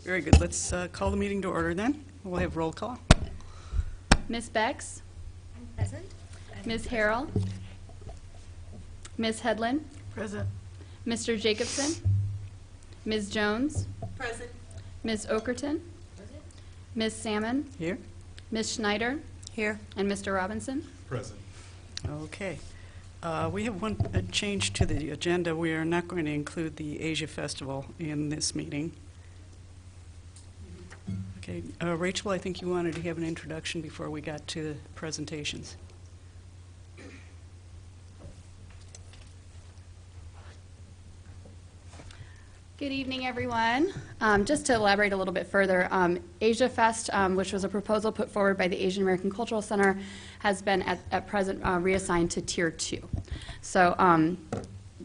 Very good. Let's call the meeting to order then. We'll have roll call. Ms. Becks, Present. Ms. Harrell, Ms. Hedlund, Present. Mr. Jacobson, Ms. Jones, Present. Ms. Okerton, Ms. Salmon, Here. Ms. Schneider, Here. and Mr. Robinson. Present. Okay. We have one change to the agenda. We are not going to include the Asia Festival in this meeting. Okay. Rachel, I think you wanted to have an introduction before we got to the presentations. Good evening, everyone. Just to elaborate a little bit further, Asia Fest, which was a proposal put forward by the Asian American Cultural Center, has been at present reassigned to Tier 2. So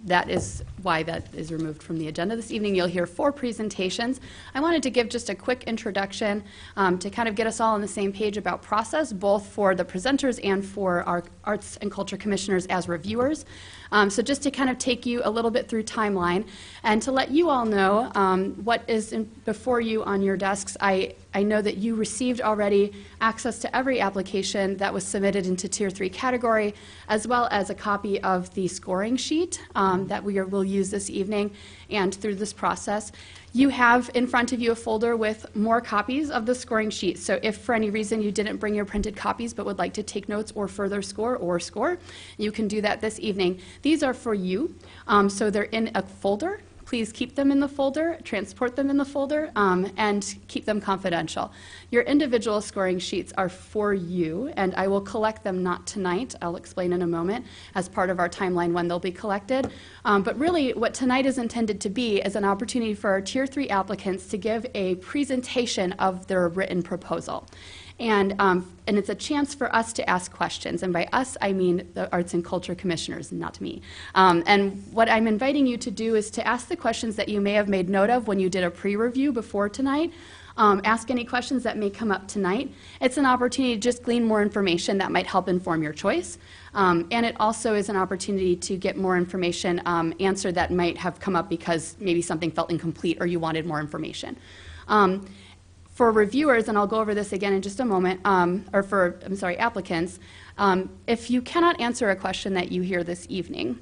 that is why that is removed from the agenda this evening. You'll hear 4 presentations. I wanted to give just a quick introduction to kind of get us all on the same page about process, both for the presenters and for our arts and culture commissioners as reviewers. So just to kind of take you a little bit through timeline and to let you all know what is before you on your desks. I know that you received already access to every application that was submitted into Tier 3 category, as well as a copy of the scoring sheet that we will use this evening and through this process. You have in front of you a folder with more copies of the scoring sheet. So if for any reason you didn't bring your printed copies but would like to take notes or further score, you can do that this evening. These are for you, so they're in a folder. Please keep them in the folder, transport them in the folder, and keep them confidential. Your individual scoring sheets are for you, and I will collect them not tonight. I'll explain in a moment as part of our timeline when they'll be collected. But really, what tonight is intended to be is an opportunity for our Tier 3 applicants to give a presentation of their written proposal. And it's a chance for us to ask questions. And by us, I mean the Arts and Culture Commissioners, not me. And what I'm inviting you to do is to ask the questions that you may have made note of when you did a pre-review before tonight. Ask any questions that may come up tonight. It's an opportunity to just glean more information that might help inform your choice. And it also is an opportunity to get more information answered that might have come up because maybe something felt incomplete or you wanted more information. For reviewers, and I'll go over this again in just a moment, applicants, if you cannot answer a question that you hear this evening,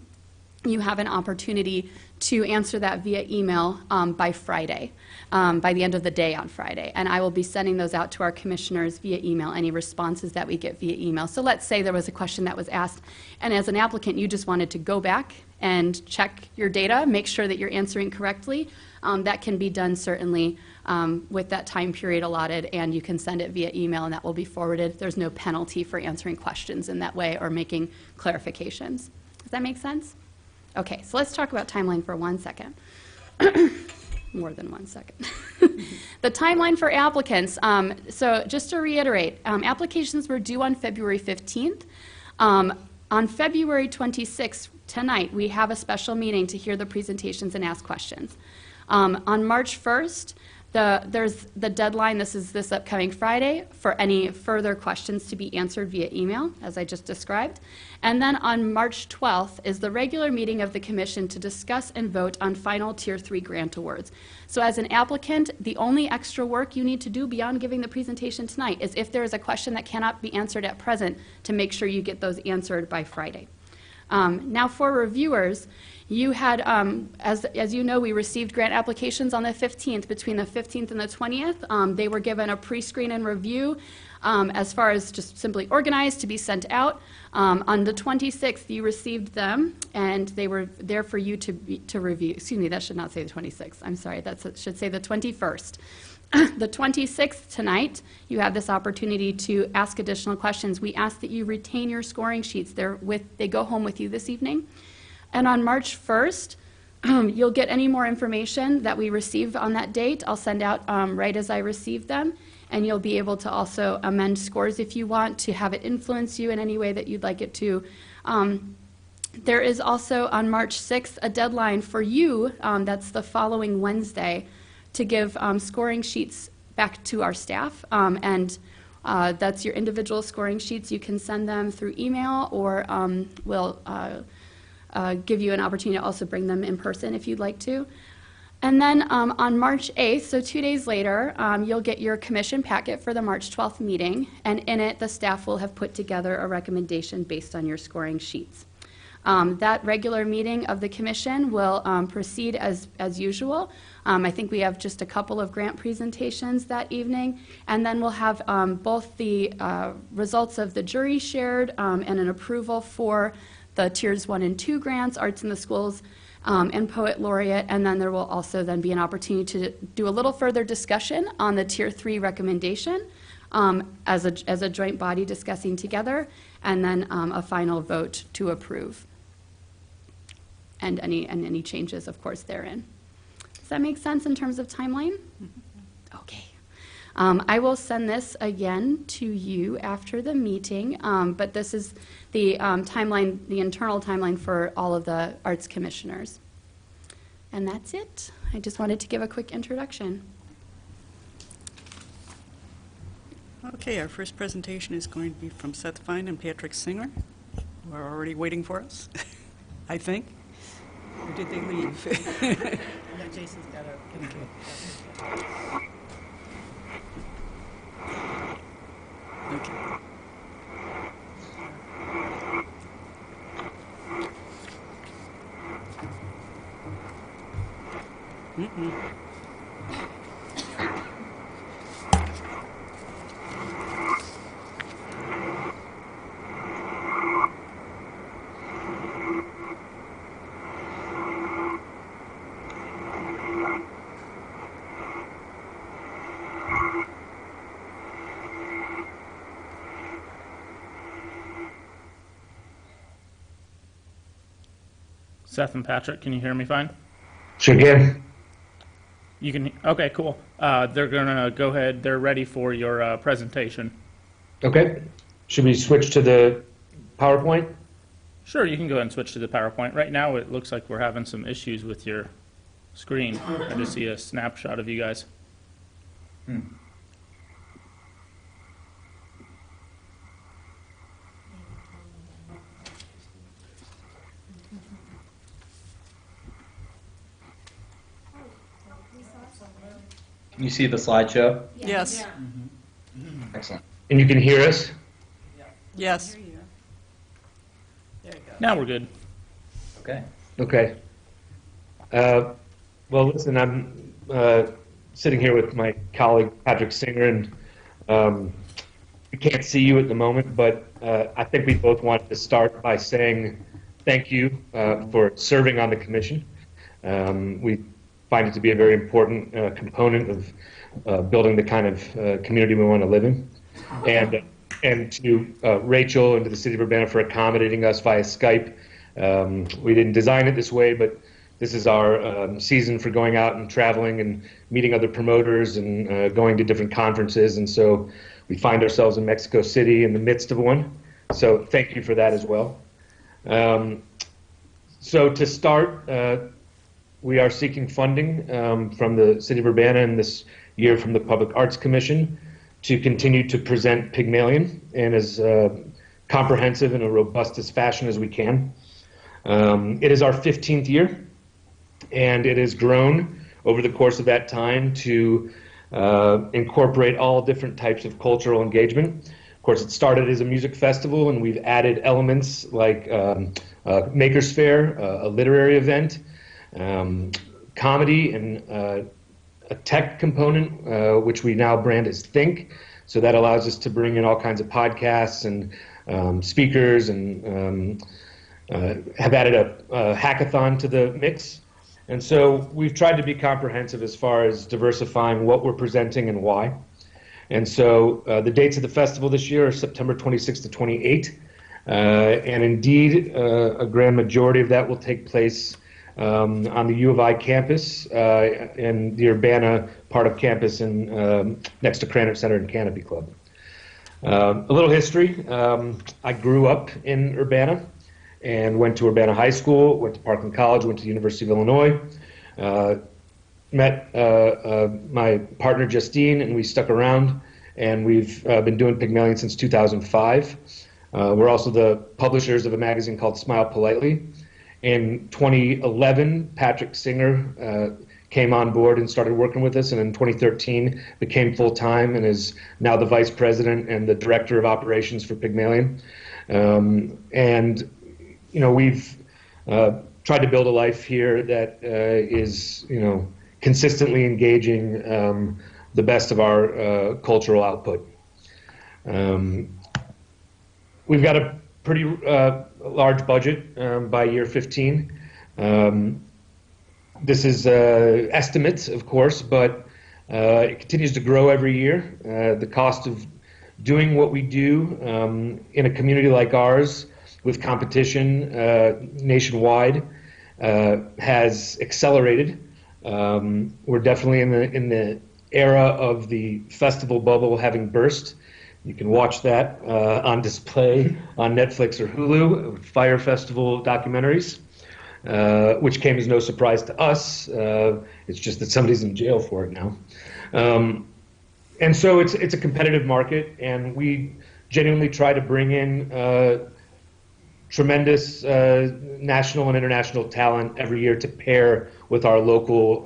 you have an opportunity to answer that via email by Friday, by the end of the day on Friday. And I will be sending those out to our commissioners via email, any responses that we get via email. So let's say there was a question that was asked, and as an applicant, you just wanted to go back and check your data, make sure that you're answering correctly. That can be done certainly with that time period allotted, and you can send it via email and that will be forwarded. There's no penalty for answering questions in that way or making clarifications. Does that make sense? Okay, so let's talk about timeline for 1 second. More than 1 second. The timeline for applicants. So just to reiterate, applications were due on February 15th. On February 26th, tonight, we have a special meeting to hear the presentations and ask questions. On March 1st, there's the deadline, this is this upcoming Friday, for any further questions to be answered via email, as I just described. And then on March 12th is the regular meeting of the Commission to discuss and vote on final Tier 3 grant awards. So as an applicant, the only extra work you need to do beyond giving the presentation tonight is if there is a question that cannot be answered at present, to make sure you get those answered by Friday. Now for reviewers, you had, as you know, we received grant applications on the 15th. Between the 15th and the 20th, they were given a pre-screen and review as far as just simply organized to be sent out. On the 26th, you received them, and they were there for you to review. Excuse me, that should not say the 26th. I'm sorry, that should say the 21st. The 26th tonight, you have this opportunity to ask additional questions. We ask that you retain your scoring sheets. They go home with you this evening. And on March 1st, you'll get any more information that we receive on that date. I'll send out right as I receive them. And you'll be able to also amend scores if you want to have it influence you in any way that you'd like it to. There is also on March 6th a deadline for you, that's the following Wednesday, to give scoring sheets back to our staff. That's your individual scoring sheets. You can send them through email, or we'll give you an opportunity to also bring them in person if you'd like to. And then on March 8th, so 2 days later, you'll get your commission packet for the March 12th meeting, and in it, the staff will have put together a recommendation based on your scoring sheets. That regular meeting of the commission will proceed as usual. I think we have just a couple of grant presentations that evening, and then we'll have both the results of the jury shared and an approval for the Tiers 1 and 2 grants, Arts in the Schools, and Poet Laureate, and then there will also then be an opportunity to do a little further discussion on the Tier 3 recommendation as a joint body discussing together, and then a final vote to approve, and any changes, of course, therein. Does that make sense in terms of timeline? Okay. I will send this again to you after the meeting, but this is the timeline, the internal timeline for all of the arts commissioners. And that's it. I just wanted to give a quick introduction. Okay, our first presentation is going to be from Seth Fine and Patrick Singer, who are already waiting for us, I think. Or did they leave? Yeah, Jason's got a... Okay. Seth and Patrick, can you hear me fine? Sure can. You can, okay, cool. They're gonna go ahead, they're ready for your presentation. Okay. Should we switch to the PowerPoint? Sure, you can go ahead and switch to the PowerPoint. Right now, it looks like we're having some issues with your screen. I just see a snapshot of you guys. You see the slideshow? Yes, Excellent. And you can hear us? yes. Now we're good. Okay. Okay. Well, listen, I'm sitting here with my colleague Patrick Singer, and we can't see you at the moment, but I think we both wanted to start by saying thank you for serving on the commission. We find it to be a very important component of building the kind of community we want to live in. And to Rachel and to the City of Urbana for accommodating us via Skype. We didn't design it this way, but this is our season for going out and traveling and meeting other promoters and going to different conferences. And so we find ourselves in Mexico City in the midst of one. So thank you for that as well. So to start, we are seeking funding from the City of Urbana and this year from the Public Arts Commission to continue to present Pygmalion in as comprehensive and a robust as fashion as we can. It is our 15th year, and it has grown over the course of that time to incorporate all different types of cultural engagement. Of course, it started as a music festival, and we've added elements like Maker's Fair, a literary event, comedy, and a tech component, which we now brand as Think. So that allows us to bring in all kinds of podcasts and speakers, and have added a hackathon to the mix. And so we've tried to be comprehensive as far as diversifying what we're presenting and why. And so the dates of the festival this year are September 26th to 28. And indeed, a grand majority of that will take place on the U of I campus in the Urbana part of campus in, next to Cranach Center and Canopy Club. A little history. I grew up in Urbana and went to Urbana High School, went to Parkland College, went to the University of Illinois, met my partner Justine, and we stuck around, and we've been doing Pygmalion since 2005. We're also the publishers of a magazine called Smile Politely. In 2011, Patrick Singer came on board and started working with us, and in 2013 became full-time and is now the vice president and the director of operations for Pygmalion. And we've tried to build a life here that is consistently engaging the best of our cultural output. We've got a pretty large budget by year 15. This is estimates, of course, but it continues to grow every year. The cost of doing what we do in a community like ours with competition nationwide has accelerated. We're definitely in the era of the festival bubble having burst. You can watch that on display on Netflix or Hulu, Fire Festival documentaries. Which came as no surprise to us. It's just that somebody's in jail for it now. And so it's a competitive market, and we genuinely try to bring in tremendous national and international talent every year to pair with our local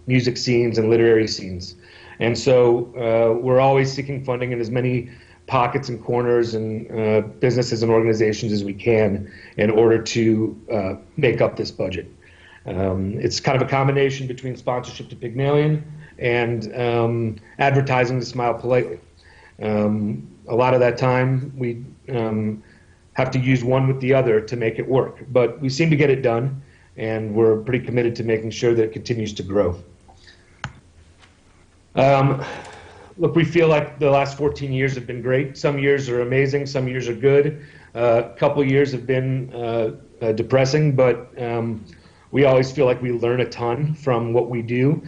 music scenes and literary scenes. And so we're always seeking funding in as many pockets and corners and businesses and organizations as we can in order to make up this budget. It's kind of a combination between sponsorship to Pygmalion and advertising to Smile Politely. A lot of that time we have to use one with the other to make it work, but we seem to get it done, and we're pretty committed to making sure that it continues to grow. Look, we feel like the last 14 years have been great. Some years are amazing, some years are good. A couple of years have been depressing, but we always feel like we learn a ton from what we do.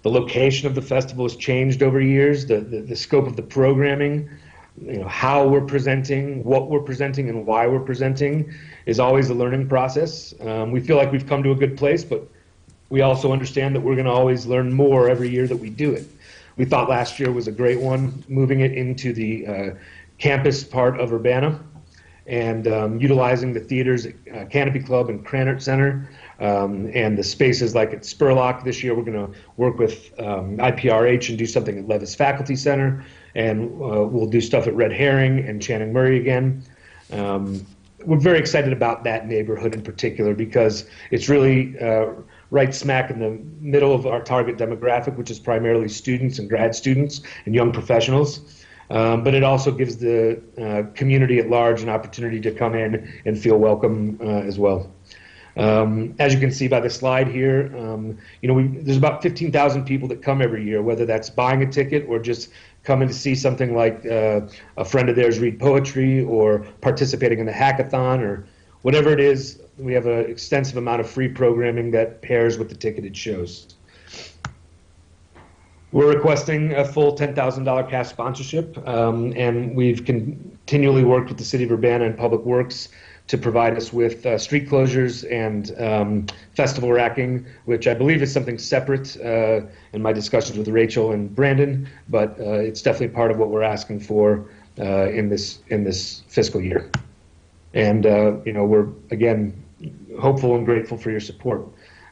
The location of the festival has changed over years, the scope of the programming, how we're presenting, what we're presenting, and why we're presenting is always a learning process. We feel like we've come to a good place, but we also understand that we're going to always learn more every year that we do it. We thought last year was a great one, moving it into the campus part of Urbana and utilizing the theaters at Canopy Club and Cranert Center and the spaces like at Spurlock. This year we're going to work with IPRH and do something at Levis Faculty Center, and we'll do stuff at Red Herring and Channing Murray again. We're very excited about that neighborhood in particular because it's really right smack in the middle of our target demographic, which is primarily students and grad students and young professionals. But it also gives the community at large an opportunity to come in and feel welcome as well. As you can see by the slide here, there's about 15,000 people that come every year, whether that's buying a ticket or just coming to see something like a friend of theirs read poetry or participating in the hackathon or whatever it is. We have an extensive amount of free programming that pairs with the ticketed shows. We're requesting a full $10,000 cash sponsorship, and we've continually worked with the City of Urbana and Public Works to provide us with street closures and festival racking, which I believe is something separate in my discussions with Rachel and Brandon, but it's definitely part of what we're asking for in this fiscal year. And we're again hopeful and grateful for your support.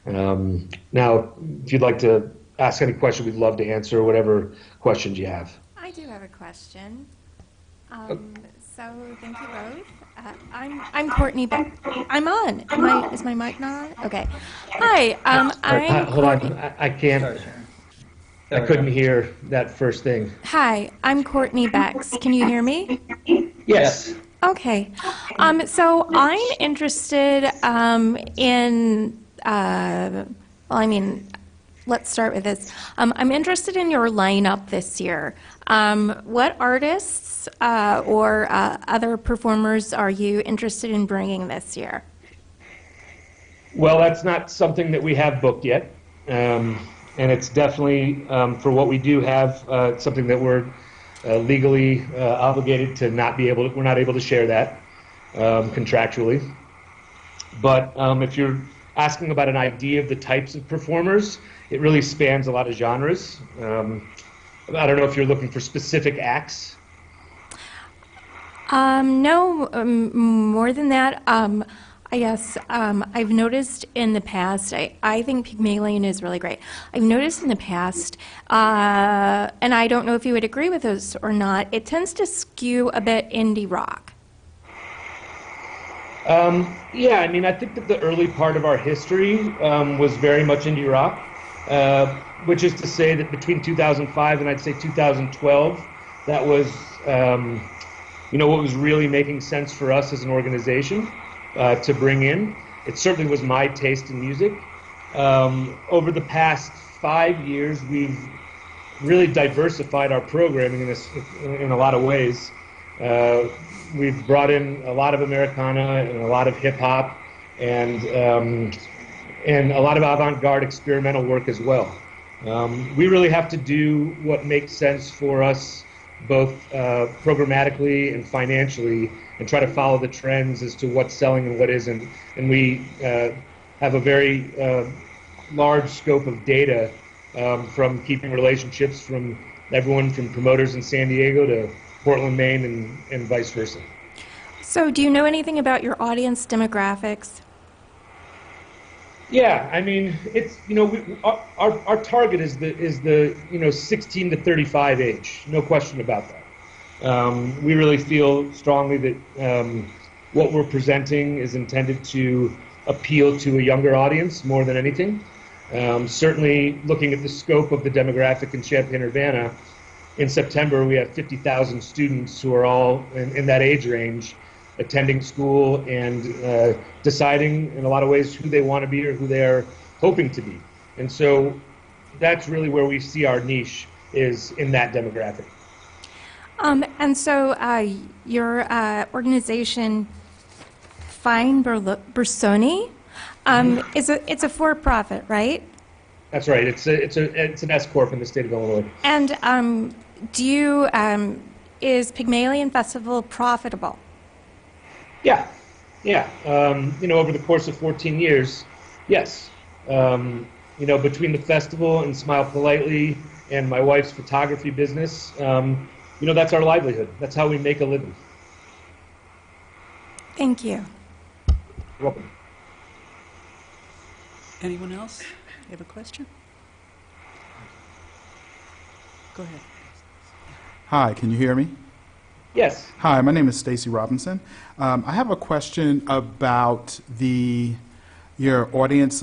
Now, if you'd like to ask any question, we'd love to answer whatever questions you have. I do have a question. So thank you both. I'm Courtney Beck. I'm on. Is my mic not on? Okay. Hi. I'm Hold Courtney. on, I can't. Sorry, Sharon. I couldn't hear that first thing. Hi. I'm Courtney Becks. Can you hear me? Yes. Okay. So I'm interested in. Let's start with this. I'm interested in your lineup this year. What artists or other performers are you interested in bringing this year? Well, that's not something that we have booked yet, and it's definitely for what we do have something that we're legally obligated to not be able. We're not able to share that contractually. But if you're asking about an idea of the types of performers, it really spans a lot of genres. I don't know if you're looking for specific acts. No, more than that. Yes, I've noticed in the past, I think Pygmalion is really great. I've noticed in the past, and I don't know if you would agree with this or not, it tends to skew a bit indie rock. Yeah, I mean, I think that the early part of our history was very much indie rock, which is to say that between 2005 and I'd say 2012, that was, what was really making sense for us as an organization to bring in. It certainly was my taste in music. Over the past 5 years, we've really diversified our programming in a lot of ways. We've brought in a lot of Americana and a lot of hip hop and a lot of avant-garde experimental work as well. We really have to do what makes sense for us, both programmatically and financially, and try to follow the trends as to what's selling and what isn't. And we have a very large scope of data from keeping relationships from everyone from promoters in San Diego to Portland, Maine, and vice versa. So do you know anything about your audience demographics? Yeah, I mean, it's our target is the 16 to 35 age, no question about that. We really feel strongly that what we're presenting is intended to appeal to a younger audience more than anything. Certainly, looking at the scope of the demographic in Champaign-Urbana, in September we have 50,000 students who are all in that age range, attending school and deciding in a lot of ways who they want to be or who they're hoping to be. And so that's really where we see our niche is in that demographic. And so your organization, Fine Bersoni, it's a for-profit, right? That's right. It's an S corp in the state of Illinois. And is Pygmalion Festival profitable? Yeah. Over the course of 14 years, yes. Between the festival and Smile Politely and my wife's photography business, that's our livelihood. That's how we make a living. Thank you. You're welcome. Anyone else? You have a question? Go ahead. Hi, can you hear me? Yes. Hi, my name is Stacy Robinson. I have a question about your audience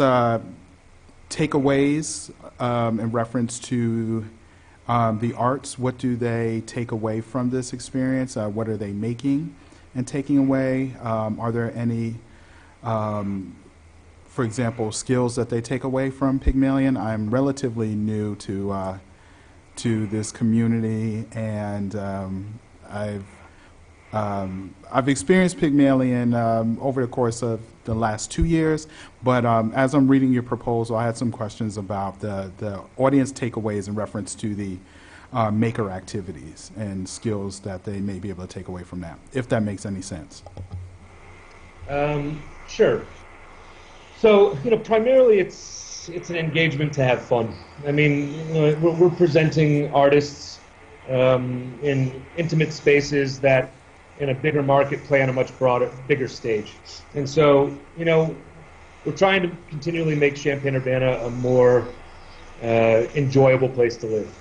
takeaways in reference to the arts. What do they take away from this experience? What are they making and taking away? Are there any, for example, skills that they take away from Pygmalion? I'm relatively new to this community, and I've experienced Pygmalion over the course of the last 2 years, but as I'm reading your proposal, I had some questions about the audience takeaways in reference to the maker activities and skills that they may be able to take away from that, if that makes any sense. Sure. So, primarily it's an engagement to have fun. I mean, we're presenting artists in intimate spaces that in a bigger market play on a much bigger stage. And so, we're trying to continually make Champaign-Urbana a more enjoyable place to live.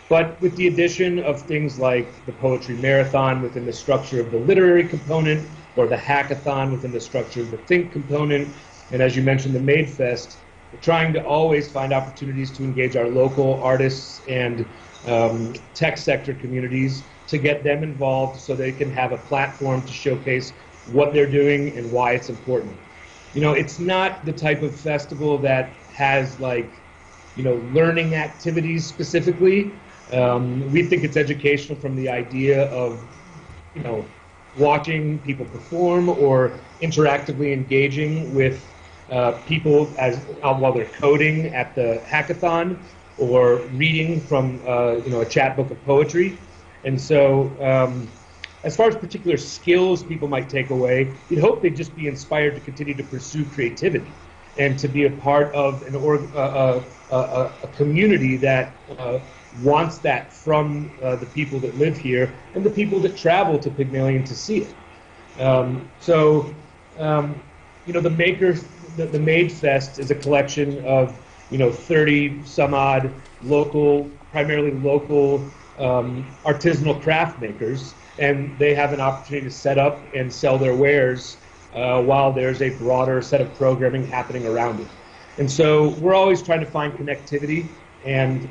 But with the addition of things like the Poetry Marathon within the structure of the literary component, or the Hackathon within the structure of the Think component, and as you mentioned, the Made Fest, we're trying to always find opportunities to engage our local artists and tech sector communities to get them involved so they can have a platform to showcase what they're doing and why it's important. It's not the type of festival that has learning activities specifically. We think it's educational from the idea of, watching people perform or interactively engaging with people while they're coding at the hackathon or reading from a chat book of poetry. And so as far as particular skills people might take away, you'd hope they'd just be inspired to continue to pursue creativity and to be a part of a community that wants that from the people that live here and the people that travel to Pygmalion to see it. the the Made Fest is a collection of 30 some odd primarily local artisanal craft makers, and they have an opportunity to set up and sell their wares while there's a broader set of programming happening around it. And so we're always trying to find connectivity and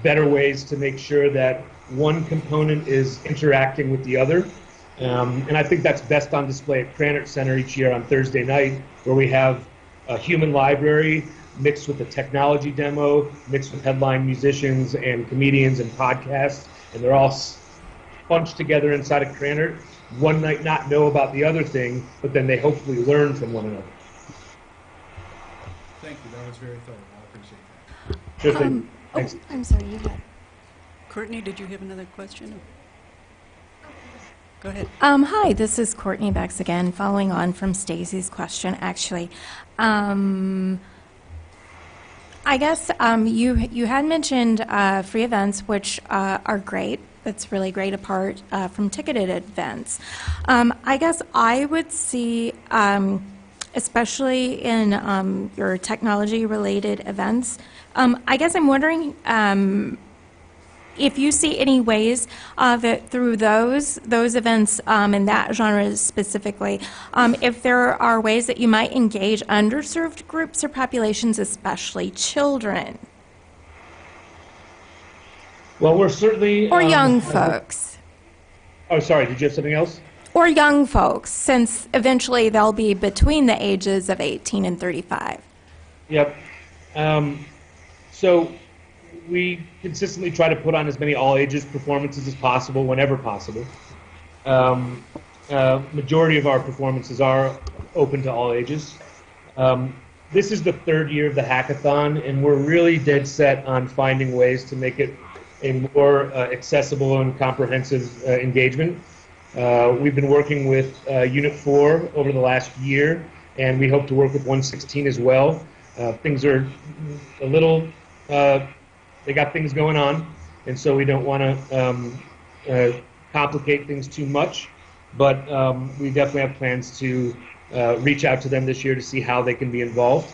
better ways to make sure that one component is interacting with the other. And I think that's best on display at Krannert Center each year on Thursday night, where we have a human library mixed with a technology demo, mixed with headline musicians and comedians and podcasts, and they're all bunched together inside of Krannert. One might not know about the other thing, but then they hopefully learn from one another. Thank you. That was very thorough. I appreciate that. Sure thing. Thanks. I'm sorry, you had. Courtney, did you have another question? Go ahead. Hi, this is Courtney Becks again, following on from Stacy's question, actually. I guess you had mentioned free events, which are great. It's really great apart from ticketed events. I guess I would see, especially in your technology-related events, I guess I'm wondering if you see any ways that through those events in that genre specifically, if there are ways that you might engage underserved groups or populations, especially children. Well, we're certainly... Or young folks. Oh, sorry, did you have something else? Or young folks, since eventually they'll be between the ages of 18 and 35. Yep. So we consistently try to put on as many all-ages performances as possible, whenever possible. Majority of our performances are open to all ages. This is the third year of the hackathon, and we're really dead set on finding ways to make it a more accessible and comprehensive engagement. We've been working with Unit 4 over the last year, and we hope to work with 116 as well. Things are a little... they got things going on, and so we don't want to complicate things too much, but we definitely have plans to reach out to them this year to see how they can be involved.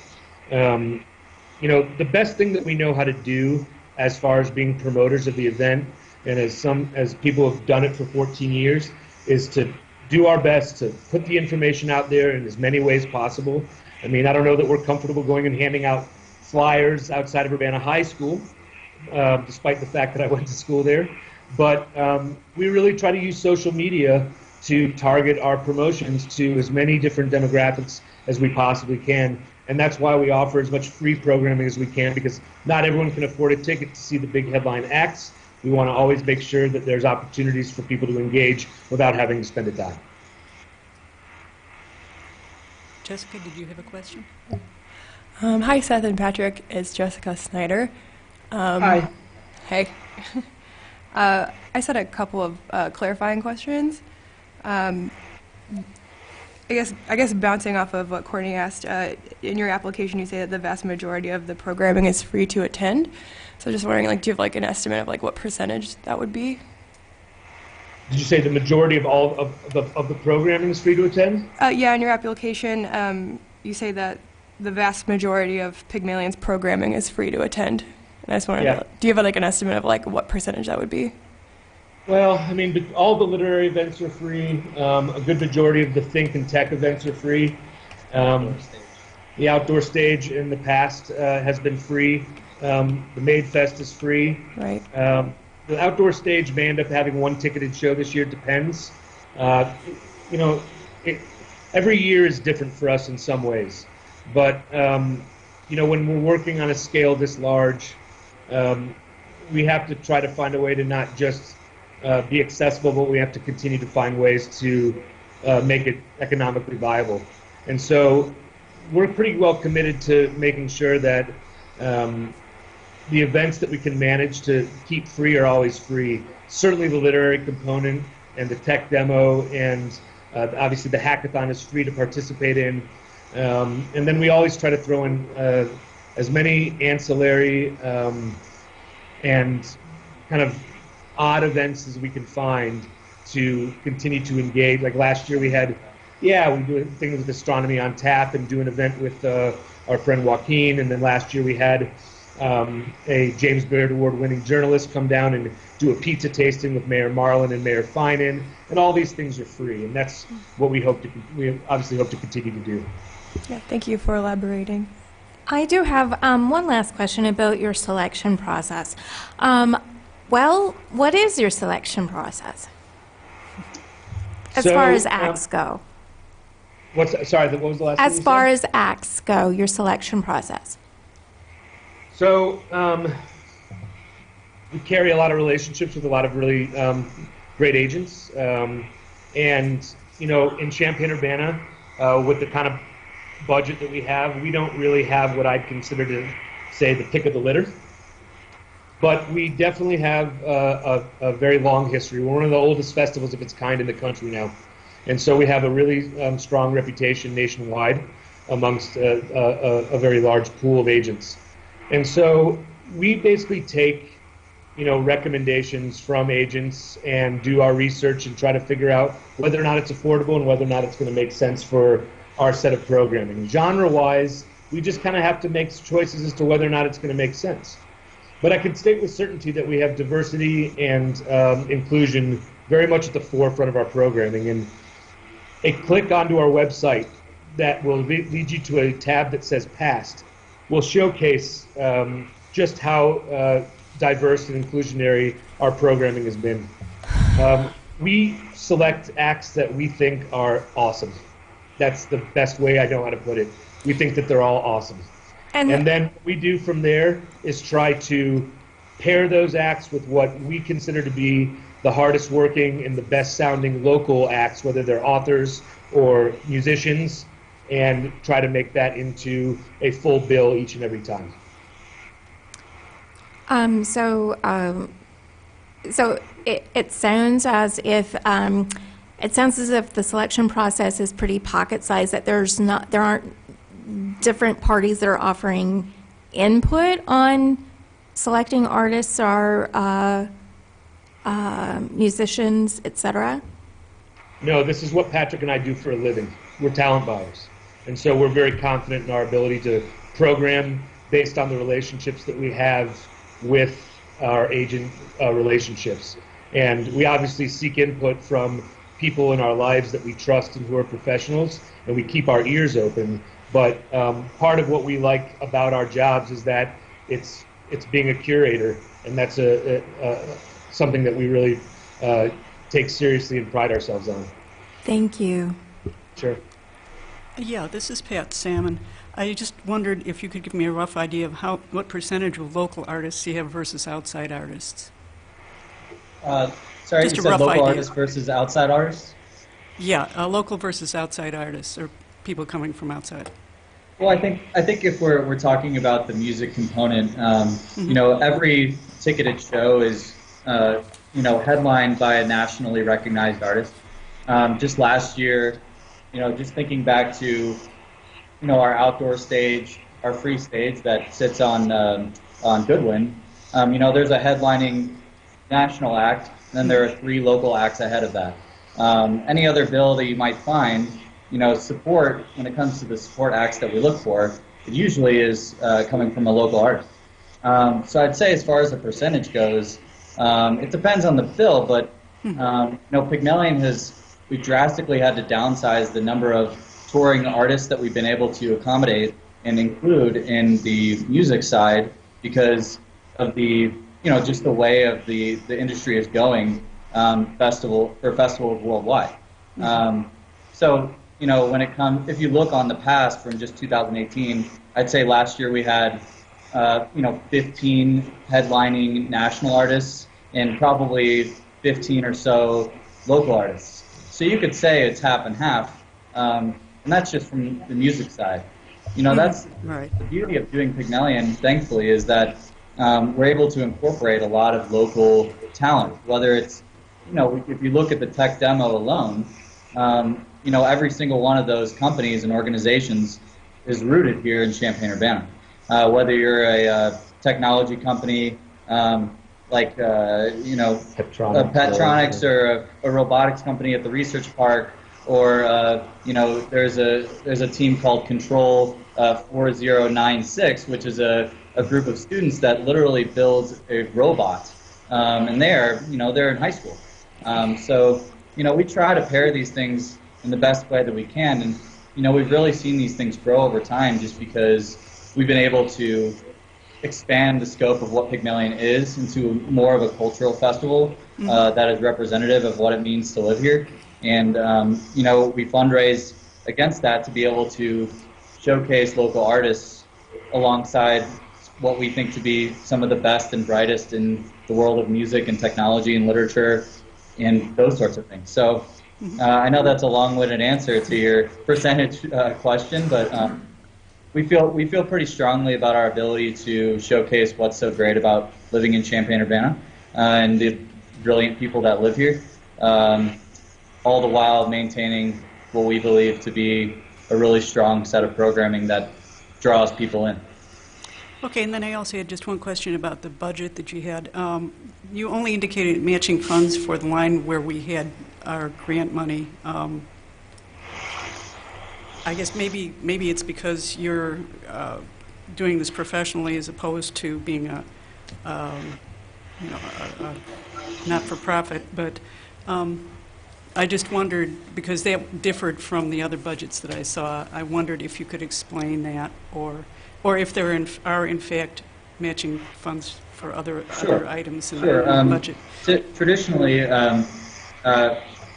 The best thing that we know how to do as far as being promoters of the event, and as people have done it for 14 years, is to do our best to put the information out there in as many ways possible. I mean, I don't know that we're comfortable going and handing out flyers outside of Urbana High School, despite the fact that I went to school there. But we really try to use social media to target our promotions to as many different demographics as we possibly can. And that's why we offer as much free programming as we can, because not everyone can afford a ticket to see the big headline acts. We want to always make sure that there's opportunities for people to engage without having to spend a dime. Jessica, did you have a question? Hi, Seth and Patrick. It's Jessica Snyder. Hi. Hey. I just had a couple of clarifying questions. I guess bouncing off of what Courtney asked, in your application you say that the vast majority of the programming is free to attend. So just wondering, do you have an estimate of what percentage that would be? Did you say the majority of all of the programming is free to attend? Yeah, in your application, you say that the vast majority of Pygmalion's programming is free to attend. And I just wanted to, do you have an estimate of what percentage that would be? Well, I mean, all the literary events are free. A good majority of the think and tech events are free. The outdoor stage in the past has been free. The Made Fest is free. Right. The outdoor stage may end up having one ticketed show this year. Depends. Every year is different for us in some ways. But, when we're working on a scale this large, we have to try to find a way to not just be accessible, but we have to continue to find ways to make it economically viable. And so we're pretty well committed to making sure that the events that we can manage to keep free are always free. Certainly the literary component and the tech demo, and obviously the hackathon is free to participate in. And then we always try to throw in as many ancillary and kind of odd events as we can find to continue to engage. Like last year we had Yeah, we do things with Astronomy on Tap and do an event with our friend Joaquin. And then last year we had a James Beard Award-winning journalist come down and do a pizza tasting with Mayor Marlin and Mayor Finan. And all these things are free, and that's what we obviously hope to continue to do. Yeah, thank you for elaborating. I do have one last question about your selection process. Well, what is your selection process as So, far as acts go? What was the last thing As you far said? as acts go, your selection process. So we carry a lot of relationships with a lot of really great agents, and in Champaign-Urbana, with the kind of budget that we have, we don't really have what I'd consider to say the pick of the litter. But we definitely have a very long history. We're one of the oldest festivals of its kind in the country now. And so we have a really strong reputation nationwide amongst a very large pool of agents. And so we basically take, recommendations from agents and do our research and try to figure out whether or not it's affordable and whether or not it's going to make sense for our set of programming. Genre-wise, we just kind of have to make choices as to whether or not it's going to make sense. But I can state with certainty that we have diversity and inclusion very much at the forefront of our programming. And a click onto our website that will lead you to a tab that says Past will showcase just how diverse and inclusionary our programming has been. We select acts that we think are awesome. That's the best way I know how to put it. We think that they're all awesome. And then what we do from there is try to pair those acts with what we consider to be the hardest working and the best sounding local acts, whether they're authors or musicians, and try to make that into a full bill each and every time. So it sounds as if the selection process is pretty pocket-sized. That there aren't different parties that are offering input on selecting artists or musicians, etc. No, this is what Patrick and I do for a living. We're talent buyers. And so we're very confident in our ability to program based on the relationships that we have with our agent relationships. And we obviously seek input from people in our lives that we trust and who are professionals, and we keep our ears open. But part of what we like about our jobs is that it's being a curator, and that's something that we really take seriously and pride ourselves on. Thank you. Sure. Yeah, this is Pat Salmon. I just wondered if you could give me a rough idea of what percentage of local artists you have versus outside artists. Sorry, Just you a said rough local idea. artists versus outside artists? Yeah, local versus outside artists, or people coming from outside. Well, I think if we're talking about the music component, every ticketed show is headlined by a nationally recognized artist. Just last year, just thinking back to our outdoor stage, our free stage that sits on Goodwin, there's a headlining national act, and then there are 3 local acts ahead of that. Any other bill that you might find, support, when it comes to the support acts that we look for, it usually is coming from a local artist. So I'd say as far as the percentage goes, it depends on the bill, but Pygmalion we've drastically had to downsize the number of touring artists that we've been able to accommodate and include in the music side because of the just the way of the industry is going, festivals worldwide. So when it comes, if you look on the past from just 2018, I'd say last year we had 15 headlining national artists and probably 15 or so local artists. So you could say it's half and half, and that's just from the music side. That's Right. the beauty of doing Pygmalion, thankfully, is that we're able to incorporate a lot of local talent, whether it's, if you look at the tech demo alone, every single one of those companies and organizations is rooted here in Champaign-Urbana. Whether you're a technology company, Petronics or a robotics company at the research park, or there's a team called Control 4096, which is a group of students that literally builds a robot, and they're in high school. So we try to pair these things in the best way that we can, and we've really seen these things grow over time just because we've been able to expand the scope of what Pygmalion is into more of a cultural festival that is representative of what it means to live here. And, we fundraise against that to be able to showcase local artists alongside what we think to be some of the best and brightest in the world of music and technology and literature and those sorts of things. So I know that's a long-winded answer to your percentage question, but we feel pretty strongly about our ability to showcase what's so great about living in Champaign-Urbana and the brilliant people that live here, all the while maintaining what we believe to be a really strong set of programming that draws people in. Okay, and then I also had just one question about the budget that you had. You only indicated matching funds for the line where we had our grant money. I guess maybe it's because you're doing this professionally as opposed to being a not-for-profit. But I just wondered, because that differed from the other budgets that I saw. I wondered if you could explain that, or if there are in fact matching funds for other items in the budget. Traditionally,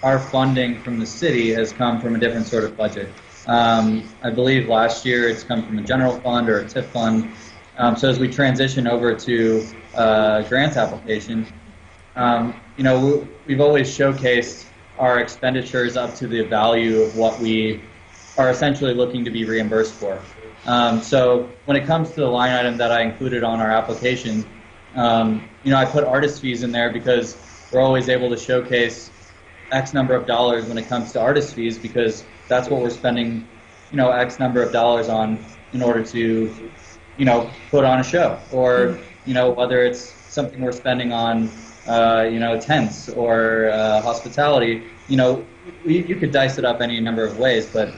our funding from the city has come from a different sort of budget. I believe last year it's come from a general fund or a TIF fund. So as we transition over to grant application, we've always showcased our expenditures up to the value of what we are essentially looking to be reimbursed for. So when it comes to the line item that I included on our application, I put artist fees in there because we're always able to showcase X number of dollars when it comes to artist fees, because that's what we're spending, X number of dollars on in order to, put on a show, or, whether it's something we're spending on, tents or hospitality, you could dice it up any number of ways, but,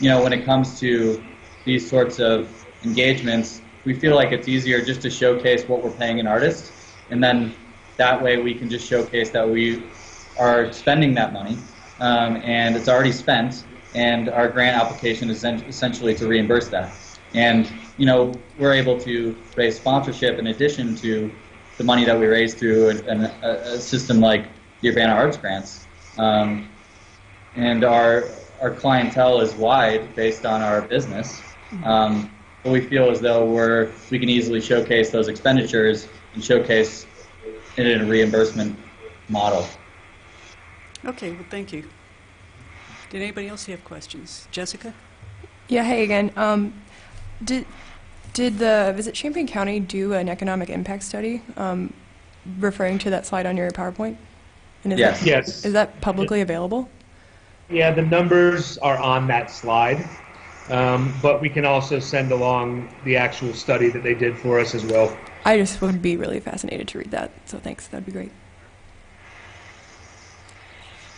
when it comes to these sorts of engagements, we feel like it's easier just to showcase what we're paying an artist, and then that way we can just showcase that we are spending that money, and it's already spent, and our grant application is essentially to reimburse that. And, we're able to raise sponsorship in addition to the money that we raise through a system like the Urbana Arts Grants. And our clientele is wide based on our business. But we feel as though we can easily showcase those expenditures and showcase it in a reimbursement model. Okay, well, thank you. Did anybody else have questions? Jessica? Yeah, hey again. Did the Visit Champaign County do an economic impact study referring to that slide on your PowerPoint? And Yes. Yes. Is that publicly available? Yeah, the numbers are on that slide, but we can also send along the actual study that they did for us as well. I just would be really fascinated to read that, so thanks. That'd be great.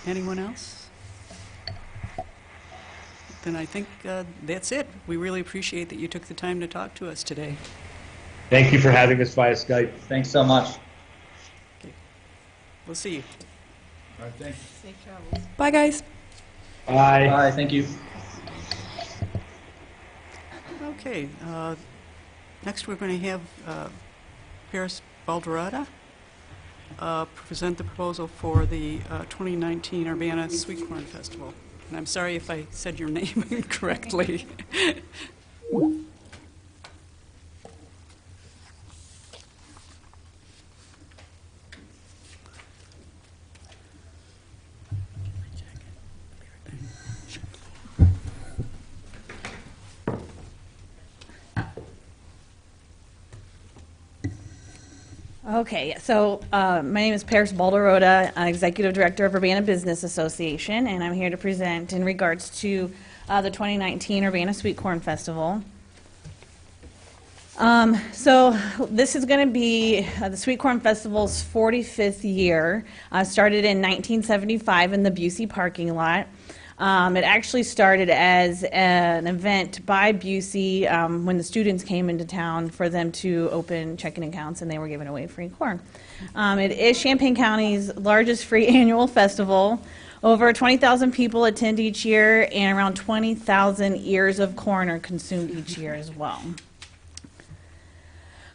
Anyone else? Then I think that's it. We really appreciate that you took the time to talk to us today. Thank you for having us via Skype. Thanks so much. Okay. We'll see you. All right, thank you. Safe travels. Bye, guys. Bye. Bye, thank you. Okay. Next, we're going to have Paris Balderrada present the proposal for the 2019 Urbana Sweet Corn Festival. And I'm sorry if I said your name incorrectly. Okay, so my name is Paris Balderrada, Executive Director of Urbana Business Association, and I'm here to present in regards to the 2019 Urbana Sweet Corn Festival. So this is going to be the Sweet Corn Festival's 45th year. Started in 1975 in the Busey parking lot. It actually started as an event by Busey when the students came into town for them to open checking accounts, and they were giving away free corn. It is Champaign County's largest free annual festival. Over 20,000 people attend each year, and around 20,000 ears of corn are consumed each year as well.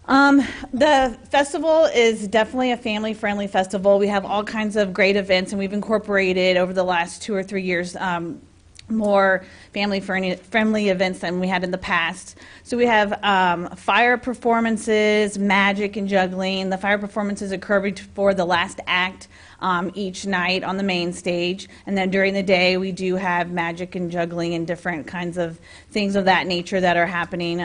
The festival is definitely a family-friendly festival. We have all kinds of great events, and we've incorporated over the last 2 or 3 years more family-friendly events than we had in the past. So we have fire performances, magic, and juggling. The fire performances occur before the last act each night on the main stage, and then during the day we do have magic and juggling and different kinds of things of that nature that are happening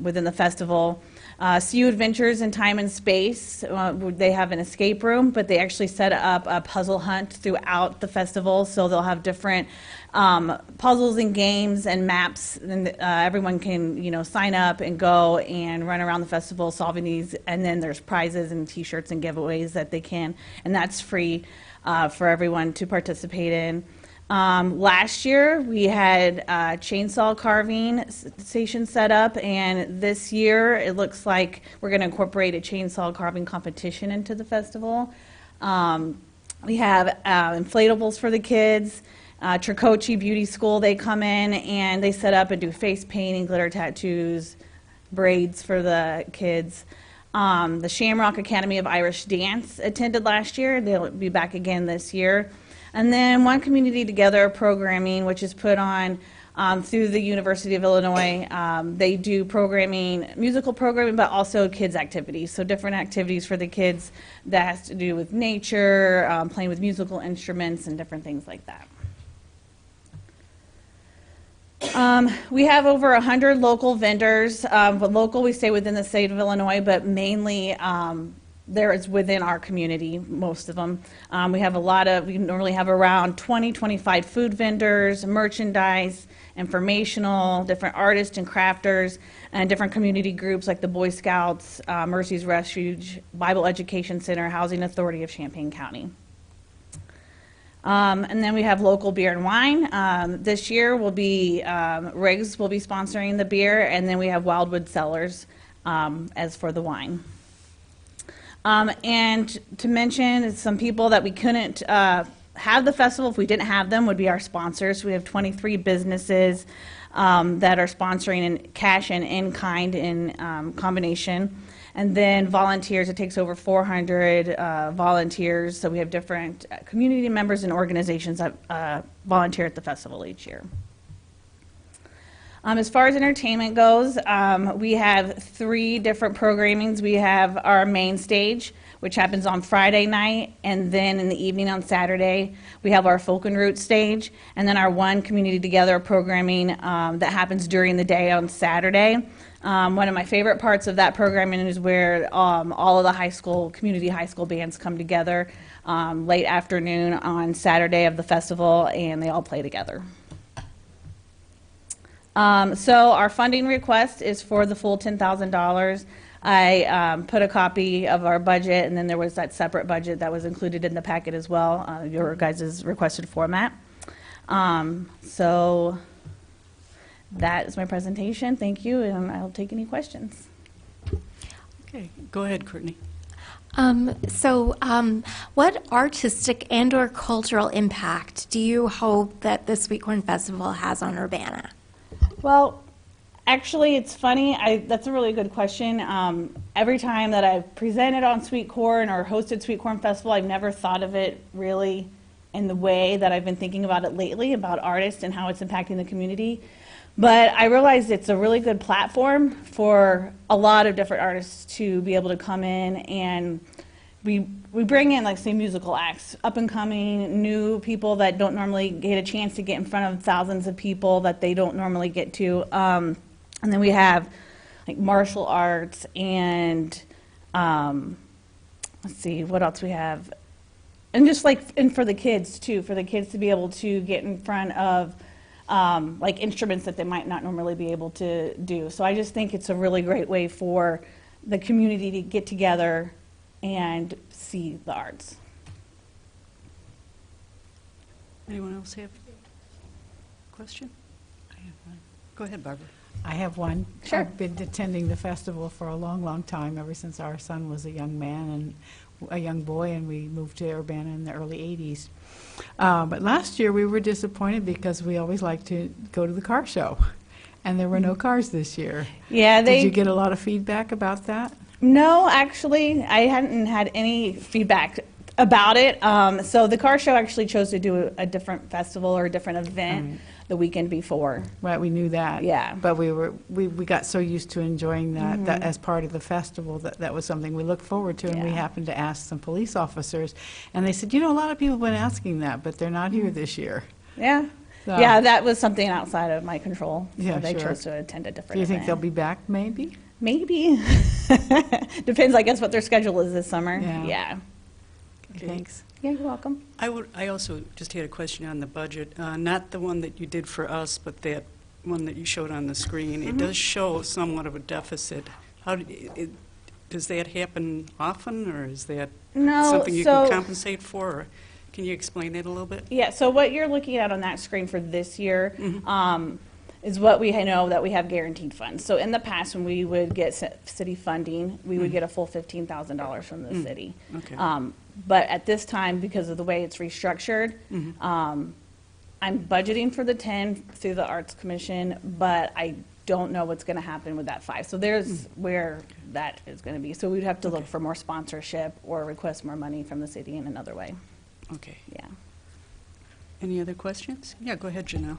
within the festival. CU Adventures in Time and Space, they have an escape room, but they actually set up a puzzle hunt throughout the festival, so they'll have different puzzles and games and maps, and everyone can, sign up and go and run around the festival solving these, and then there's prizes and t-shirts and giveaways that they can, and that's free for everyone to participate in. Last year, we had chainsaw carving station set up, and this year it looks like we're going to incorporate a chainsaw carving competition into the festival. We have inflatables for the kids. Tricoci Beauty School, they come in and they set up and do face painting, glitter tattoos, braids for the kids. The Shamrock Academy of Irish Dance attended last year. They'll be back again this year. And then One Community Together programming, which is put on through the University of Illinois. They do programming, musical programming, but also kids' activities. So different activities for the kids that has to do with nature, playing with musical instruments, and different things like that. We have over 100 local vendors. But local, we stay within the state of Illinois, but mainly there is within our community, most of them. We normally have around 25 food vendors, merchandise, informational, different artists and crafters, and different community groups like the Boy Scouts, Mercy's Refuge, Bible Education Center, Housing Authority of Champaign County. And then we have local beer and wine. This year Riggs will be sponsoring the beer, and then we have Wildwood Cellars as for the wine. And to mention some people that we couldn't have the festival if we didn't have them would be our sponsors. We have 23 businesses that are sponsoring in cash and in-kind in combination. And then volunteers, it takes over 400 volunteers. So we have different community members and organizations that volunteer at the festival each year. As far as entertainment goes, we have 3 different programmings. We have our main stage, which happens on Friday night, and then in the evening on Saturday, we have our Folk and Roots stage, and then our One Community Together programming that happens during the day on Saturday. One of my favorite parts of that programming is where all of the community high school bands come together late afternoon on Saturday of the festival, and they all play together. So our funding request is for the full $10,000. I put a copy of our budget, and then there was that separate budget that was included in the packet as well, your guys' requested format. So that is my presentation. Thank you, and I'll take any questions. Okay, go ahead, Courtney. What artistic and/or cultural impact do you hope that the Sweet Corn Festival has on Urbana? Well, actually, it's funny. That's a really good question. Every time that I've presented on Sweet Corn or hosted Sweet Corn Festival, I've never thought of it really in the way that I've been thinking about it lately, about artists and how it's impacting the community. But I realized it's a really good platform for a lot of different artists to be able to come in, and we bring in, like, say, musical acts, up and coming, new people that don't normally get a chance to get in front of thousands of people that they don't normally get to. And then we have, like, martial arts and, let's see, what else we have? And just, like, and for the kids, too, for the kids to be able to get in front of like instruments that they might not normally be able to do. So I just think it's a really great way for the community to get together and see the arts. Anyone else have a question? I have one. Go ahead, Barbara. I have one. Sure. I've been attending the festival for a long, long time, ever since our son was a young man and a young boy, and we moved to Urbana in the early 80s. But last year, we were disappointed because we always like to go to the car show, and there were no cars this year. Yeah, Did you get a lot of feedback about that? No, actually, I hadn't had any feedback about it. So the car show actually chose to do a different festival or a different event the weekend before. Right, we knew that. Yeah. But we got so used to enjoying that as part of the festival that was something we looked forward to. And we Yeah. happened to ask some police officers, and they said, you know, a lot of people have been asking that, but they're not here this year. Yeah. So- Yeah, that was something outside of my control. So Yeah, they sure. chose to attend a different Do you think event. they'll be back, maybe? Maybe. Depends, I guess, what their schedule is this summer. Yeah. Yeah. Okay. Thanks. Yeah, you're welcome. I also just had a question on the budget, not the one that you did for us, but that one that you showed on the screen. It does show somewhat of a deficit. Does that happen often, or is that No, something you so- can compensate for? Or can you explain that a little bit? Yeah, so what you're looking at on that screen for this year is what we know that we have guaranteed funds. So in the past, when we would get city funding, we would get a full $15,000 from the city. Okay. But at this time, because of the way it's restructured, I'm budgeting for the 10 through the Arts Commission, but I don't know what's going to happen with that 5. So there's where that is going to be. So we'd have to look for more sponsorship or request more money from the city in another way. Okay. Yeah. Any other questions? Yeah, go ahead, Janelle.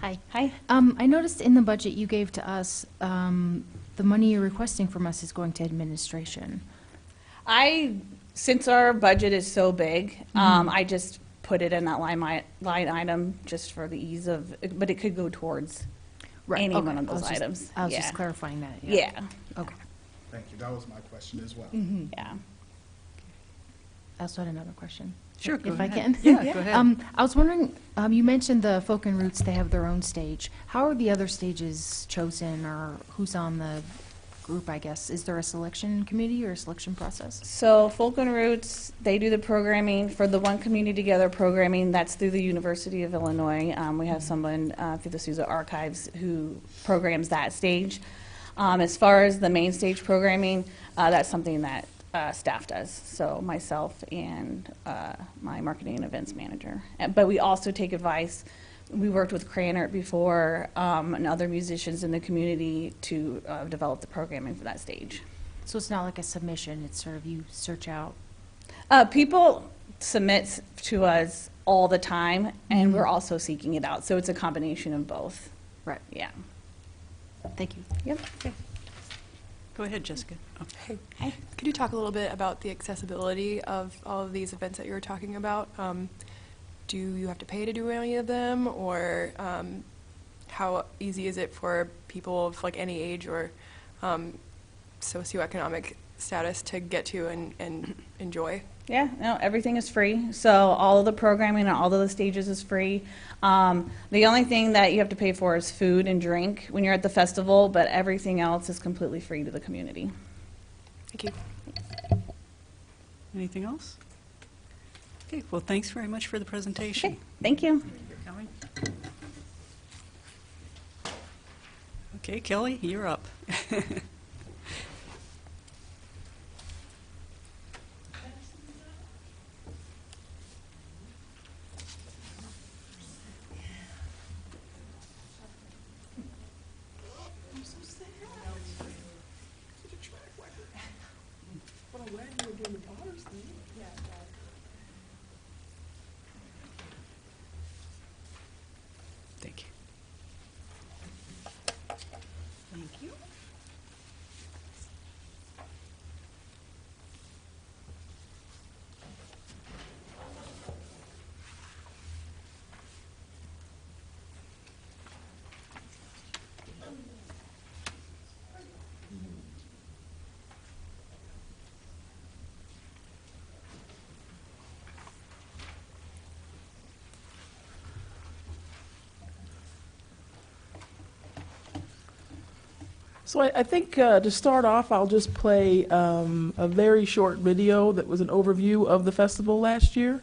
Hi. Hi. I noticed in the budget you gave to us, the money you're requesting from us is going to administration. Since our budget is so big, I just put it in that line item just for the ease of, but it could go towards any okay. one of I was those just- items. I was Yeah. just clarifying that. Yeah, Okay. Thank you. That was my question as well. yeah. I also had another question. Sure, go If I ahead. can. Yeah, go ahead. I was wondering, you mentioned the Folk and Roots, they have their own stage. How are the other stages chosen, or who's on the group, I guess? Is there a selection committee or a selection process? So Folk and Roots, they do the programming for the One Community Together programming. That's through the University of Illinois. We have someone through the Sousa Archives who programs that stage. As far as the main stage programming, that's something that staff does. So myself and my marketing and events manager. But we also take advice. We worked with Cranert before and other musicians in the community to develop the programming for that stage. So it's not like a submission, it's sort of you search out. People submit to us all the time, and we're also seeking it out. So it's a combination of both. Right. Yeah. Thank you. Yep. Go ahead, Jessica. Oh, Hey, Hi. could you talk a little bit about the accessibility of all of these events that you were talking about? Do you have to pay to do any of them, or how easy is it for people of like any age or socioeconomic status to get to and enjoy? Yeah, no, everything is free. So all of the programming and all of the stages is free. The only thing that you have to pay for is food and drink when you're at the festival, but everything else is completely free to the community. Thank you. Anything else? Okay, well, thanks very much for the presentation. Okay, thank you. Okay, Kelly, you're up. Thank you. Thank you. So I think to start off, I'll just play a very short video that was an overview of the festival last year.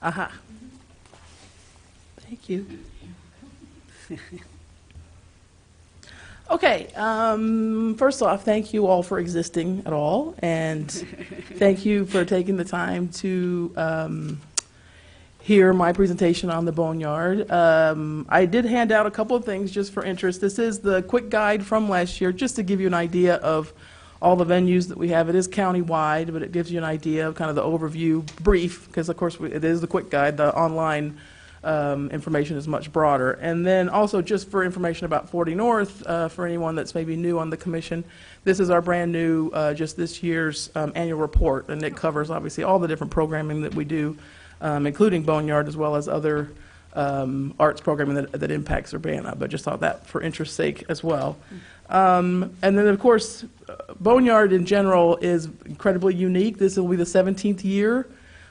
Aha. Thank you. Okay, first off, thank you all for existing at all, and thank you for taking the time to hear my presentation on the Boneyard. I did hand out a couple of things just for interest. This is the quick guide from last year, just to give you an idea of all the venues that we have. It is county-wide, but it gives you an idea of kind of the overview, brief, because of course it is the quick guide. The online information is much broader. And then also just for information about 40 North, for anyone that's maybe new on the commission, this is our brand new, just this year's annual report, and it covers obviously all the different programming that we do, including Boneyard as well as other arts programming that impacts Urbana, but just thought that for interest's sake as well. And then, of course, Boneyard in general is incredibly unique. This will be the 17th year,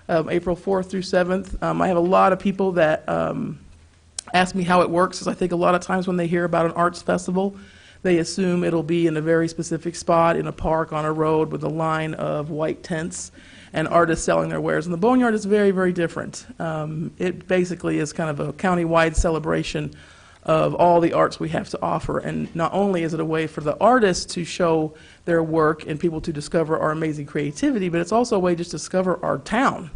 April 4th through 7th. I have a lot of people that ask me how it works, because I think a lot of times when they hear about an arts festival, they assume it'll be in a very specific spot, in a park, on a road, with a line of white tents and artists selling their wares. And the Boneyard is very, very different. It basically is kind of a county-wide celebration of all the arts we have to offer. And not only is it a way for the artists to show their work and people to discover our amazing creativity, but it's also a way just to discover our town.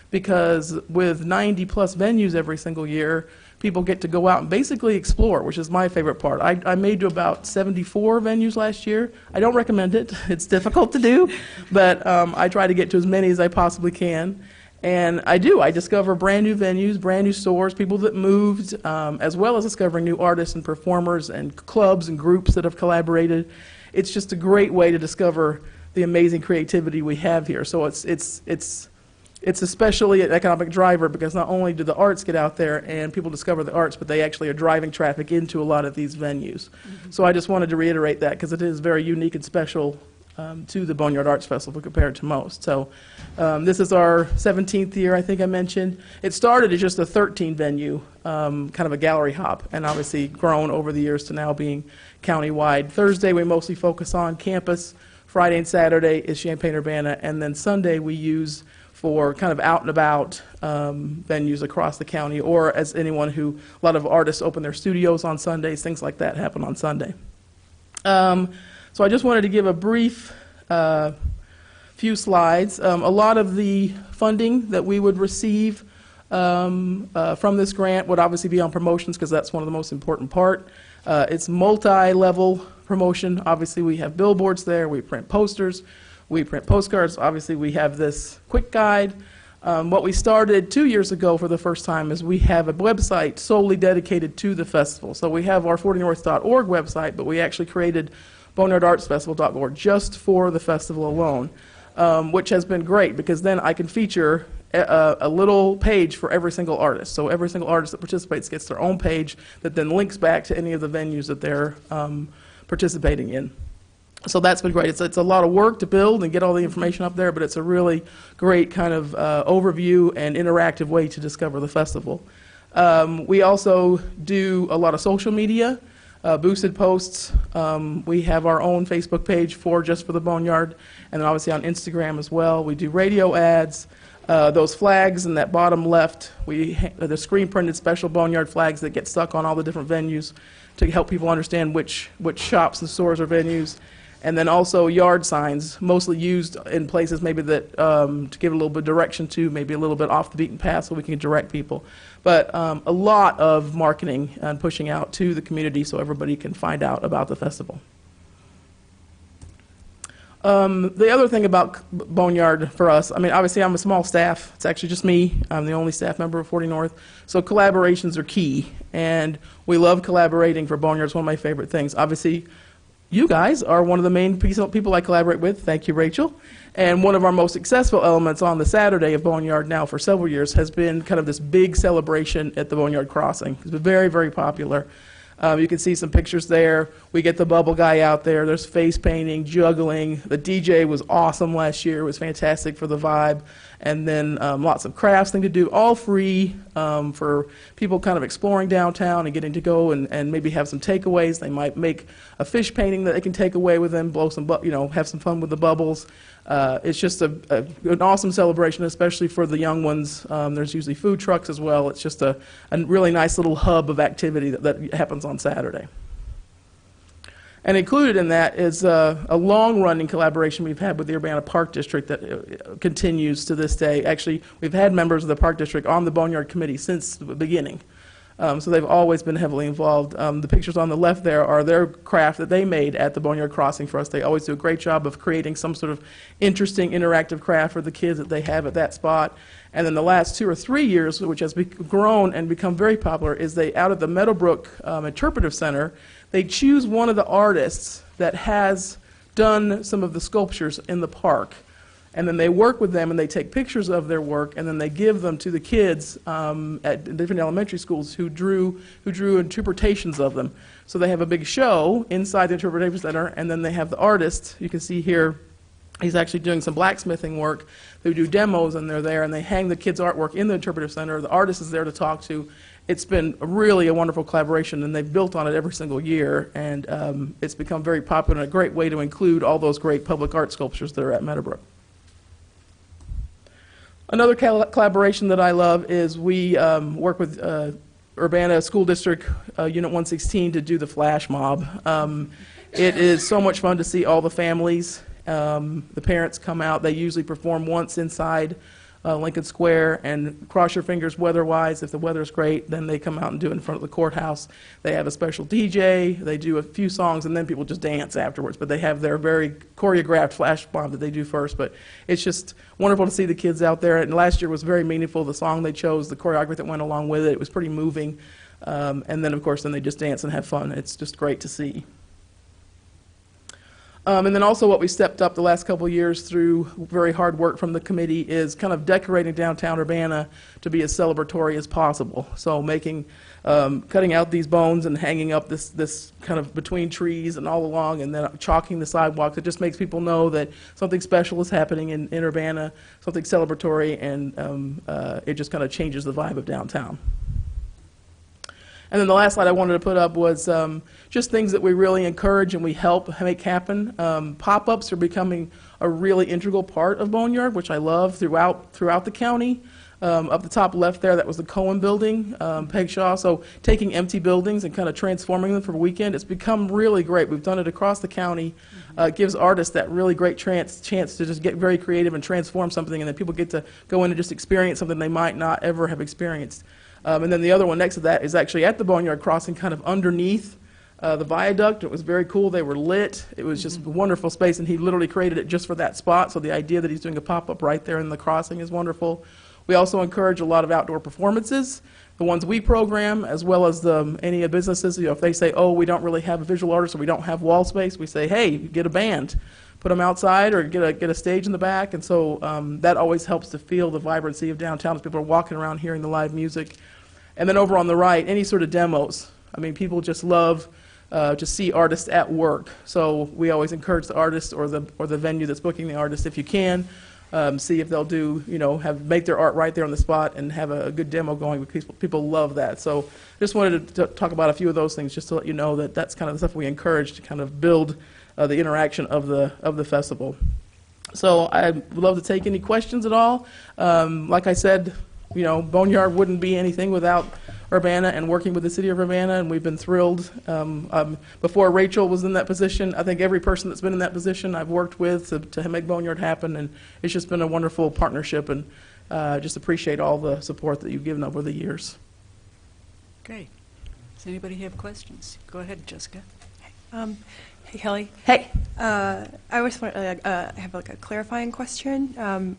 Because with 90-plus venues every single year, people get to go out and basically explore, which is my favorite part. I made to about 74 venues last year. I don't recommend it. It's difficult to do, but I try to get to as many as I possibly can. And I do. I discover brand new venues, brand new stores, people that moved, as well as discovering new artists and performers and clubs and groups that have collaborated. It's just a great way to discover the amazing creativity we have here. So it's especially an economic driver, because not only do the arts get out there and people discover the arts, but they actually are driving traffic into a lot of these venues. Mm-hmm. So I just wanted to reiterate that, because it is very unique and special to the Boneyard Arts Festival compared to most. So this is our 17th year, I think I mentioned. It started as just a 13-venue, kind of a gallery hop, and obviously grown over the years to now being countywide. Thursday, we mostly focus on campus. Friday and Saturday is Champaign-Urbana, and then Sunday we use for kind of out-and-about venues across the county, or as anyone who, a lot of artists open their studios on Sundays, things like that happen on Sunday. So I just wanted to give a brief few slides. A lot of the funding that we would receive from this grant would obviously be on promotions, because that's one of the most important part. It's multi-level promotion. Obviously, we have billboards there. We print posters. We print postcards. Obviously, we have this quick guide. What we started 2 years ago for the first time is we have a website solely dedicated to the festival. So we have our 40north.org website, but we actually created boneyardartsfestival.org just for the festival alone, which has been great, because then I can feature a little page for every single artist. So every single artist that participates gets their own page that then links back to any of the venues that they're participating in. So that's been great. It's a lot of work to build and get all the information up there, but it's a really great kind of overview and interactive way to discover the festival. We also do a lot of social media, boosted posts. We have our own Facebook page just for the Boneyard, and then obviously on Instagram as well. We do radio ads. Those flags in that bottom left, the screen printed special Boneyard flags that get stuck on all the different venues to help people understand which shops and stores are venues. And then also yard signs, mostly used in places maybe that to give a little bit of direction to, maybe a little bit off the beaten path so we can direct people. But a lot of marketing and pushing out to the community so everybody can find out about the festival. The other thing about Boneyard for us, I mean, obviously I'm a small staff. It's actually just me. I'm the only staff member of 40 North. So collaborations are key, and we love collaborating for Boneyard. It's one of my favorite things. Obviously, you guys are one of the main people I collaborate with. Thank you, Rachel. And one of our most successful elements on the Saturday of Boneyard now for several years has been kind of this big celebration at the Boneyard Crossing. It's been very, very popular. You can see some pictures there. We get the bubble guy out there. There's face painting, juggling. The DJ was awesome last year. It was fantastic for the vibe. And then lots of crafts thing to do, all free for people kind of exploring downtown and getting to go and maybe have some takeaways. They might make a fish painting that they can take away with them, blow some, have some fun with the bubbles. It's just an awesome celebration, especially for the young ones. There's usually food trucks as well. It's just a really nice little hub of activity that happens on Saturday. And included in that is a long-running collaboration we've had with the Urbana Park District that continues to this day. Actually, we've had members of the Park District on the Boneyard Committee since the beginning. So they've always been heavily involved. The pictures on the left there are their craft that they made at the Boneyard Crossing for us. They always do a great job of creating some sort of interesting, interactive craft for the kids that they have at that spot. And then the last 2 or 3 years, which has grown and become very popular, is they, out at the Meadowbrook Interpretive Center, they choose one of the artists that has done some of the sculptures in the park. And then they work with them and they take pictures of their work and then they give them to the kids at different elementary schools who drew interpretations of them. So they have a big show inside the Interpretation Center, and then they have the artist. You can see here he's actually doing some blacksmithing work. They do demos and they're there and they hang the kids' artwork in the Interpretive Center. The artist is there to talk to. It's been really a wonderful collaboration, and they've built on it every single year, and it's become very popular and a great way to include all those great public art sculptures that are at Meadowbrook. Another collaboration that I love is we work with Urbana School District Unit 116 to do the flash mob. It is so much fun to see all the families. The parents come out. They usually perform once inside Lincoln Square, and cross your fingers weather-wise. If the weather's great, then they come out and do it in front of the courthouse. They have a special DJ. They do a few songs, and then people just dance afterwards. But they have their very choreographed flash mob that they do first. But it's just wonderful to see the kids out there. And last year was very meaningful. The song they chose, the choreography that went along with it, it was pretty moving. And then, of course, then they just dance and have fun. It's just great to see. And then also what we stepped up the last couple of years through very hard work from the committee is kind of decorating downtown Urbana to be as celebratory as possible. So making, cutting out these bones and hanging up this kind of between trees and all along, and then chalking the sidewalks. It just makes people know that something special is happening in Urbana, something celebratory, and it just kind of changes the vibe of downtown. And then the last slide I wanted to put up was just things that we really encourage and we help make happen. Pop-ups are becoming a really integral part of Boneyard, which I love throughout the county. Up the top left there, that was the Cohen Building, Peg Shaw. So taking empty buildings and kind of transforming them for a weekend, it's become really great. We've done it across the county. It gives artists that really great chance to just get very creative and transform something, and then people get to go in and just experience something they might not ever have experienced. And then the other one next to that is actually at the Boneyard Crossing, kind of underneath the viaduct. It was very cool. They were lit. It was just a wonderful space, and he literally created it just for that spot. So the idea that he's doing a pop-up right there in the crossing is wonderful. We also encourage a lot of outdoor performances, the ones we program, as well as any businesses. You know, if they say, oh, we don't really have a visual artist or we don't have wall space, we say, hey, get a band. Put them outside or get a stage in the back. And so that always helps to feel the vibrancy of downtown as people are walking around hearing the live music. And then over on the right, any sort of demos. I mean, people just love to see artists at work. So we always encourage the artist or the venue that's booking the artist, if you can, see if they'll do, make their art right there on the spot and have a good demo going, because people love that. So just wanted to talk about a few of those things just to let you know that that's kind of the stuff we encourage to kind of build the interaction of the festival. So I would love to take any questions at all. Like I said, Boneyard wouldn't be anything without Urbana and working with the city of Urbana, and we've been thrilled. Before Rachel was in that position, I think every person that's been in that position I've worked with to make Boneyard happen, and it's just been a wonderful partnership, and just appreciate all the support that you've given over the years. Okay. Does anybody have questions? Go ahead, Jessica. Hey, Kelly. Hey. I was I have like a clarifying question.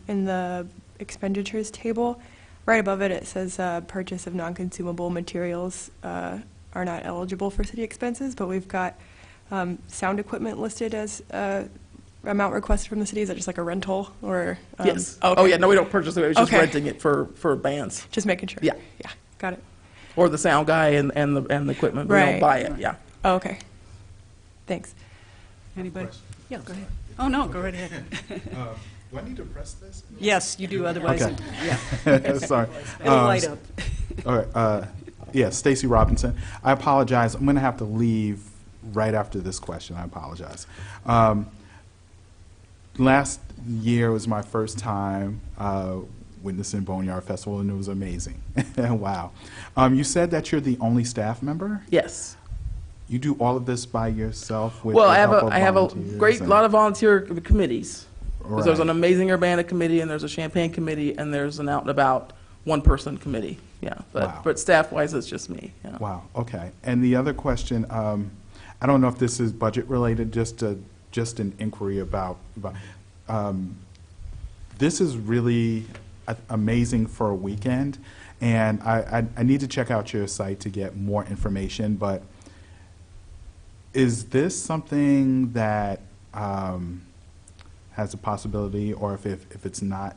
In the expenditures table, right above it, it says purchase of non-consumable materials are not eligible for city expenses, but we've got sound equipment listed as amount requested from the city. Is that just like a rental or? Yes. Okay. Oh yeah, no, we don't purchase it. It's just Okay. renting it for bands. Just making sure. Yeah. Yeah, got it. Or the sound guy and the equipment. We don't Right. buy it. Yeah. Oh, okay. Thanks. Anybody? Yeah, go ahead. Oh, no, go right ahead. Do I need to press this? Yes, you do, otherwise, Okay. yeah, Sorry. it'll light up. All right. Yeah, Stacy Robinson. I apologize. I'm going to have to leave right after this question. I apologize. Last year was my first time witnessing Boneyard Festival, and it was amazing. Wow. You said that you're the only staff member? Yes. You do all of this by yourself? With Well, the I help of have a volunteers great and- lot of volunteer committees. 'Cause there's Right. an amazing Urbana committee, and there's a Champaign committee, and there's an out and about one-person committee. Yeah, Wow. but staff-wise, it's just me. Yeah. Wow, okay. And the other question, I don't know if this is budget related, just an inquiry about this is really amazing for a weekend, and I need to check out your site to get more information, but is this something that has a possibility, or if it's not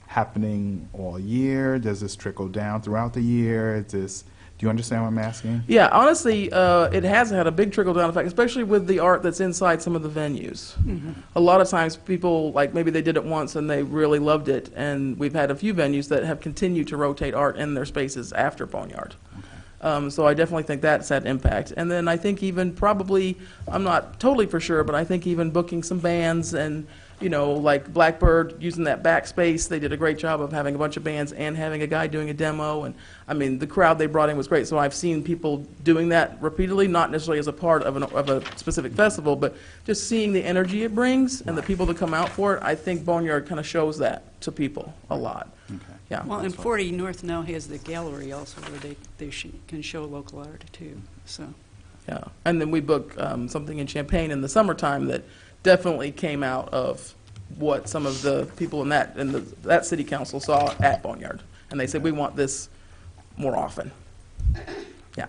happening all year, does this trickle down throughout the year? Do you understand what I'm asking? Yeah, honestly, it has had a big trickle-down effect, especially with the art that's inside some of the venues. A lot of times people, like, maybe they did it once and they really loved it, and we've had a few venues that have continued to rotate art in their spaces after Boneyard. So I definitely think that's had impact. And then I think even probably, I'm not totally for sure, but I think even booking some bands and, like Blackbird, using that backspace, they did a great job of having a bunch of bands and having a guy doing a demo. And I mean, the crowd they brought in was great. So I've seen people doing that repeatedly, not necessarily as a part of a specific festival, but just seeing the energy it brings and the people that come out for it. I think Boneyard kind of shows that to people a lot. Okay. Yeah. Well, and 40 North now has the gallery also, where they can show local art, too, so. Yeah, and then we book something in Champaign in the summertime that definitely came out of what some of the people in that city council saw at Boneyard, and they said, we want this more often. Yeah.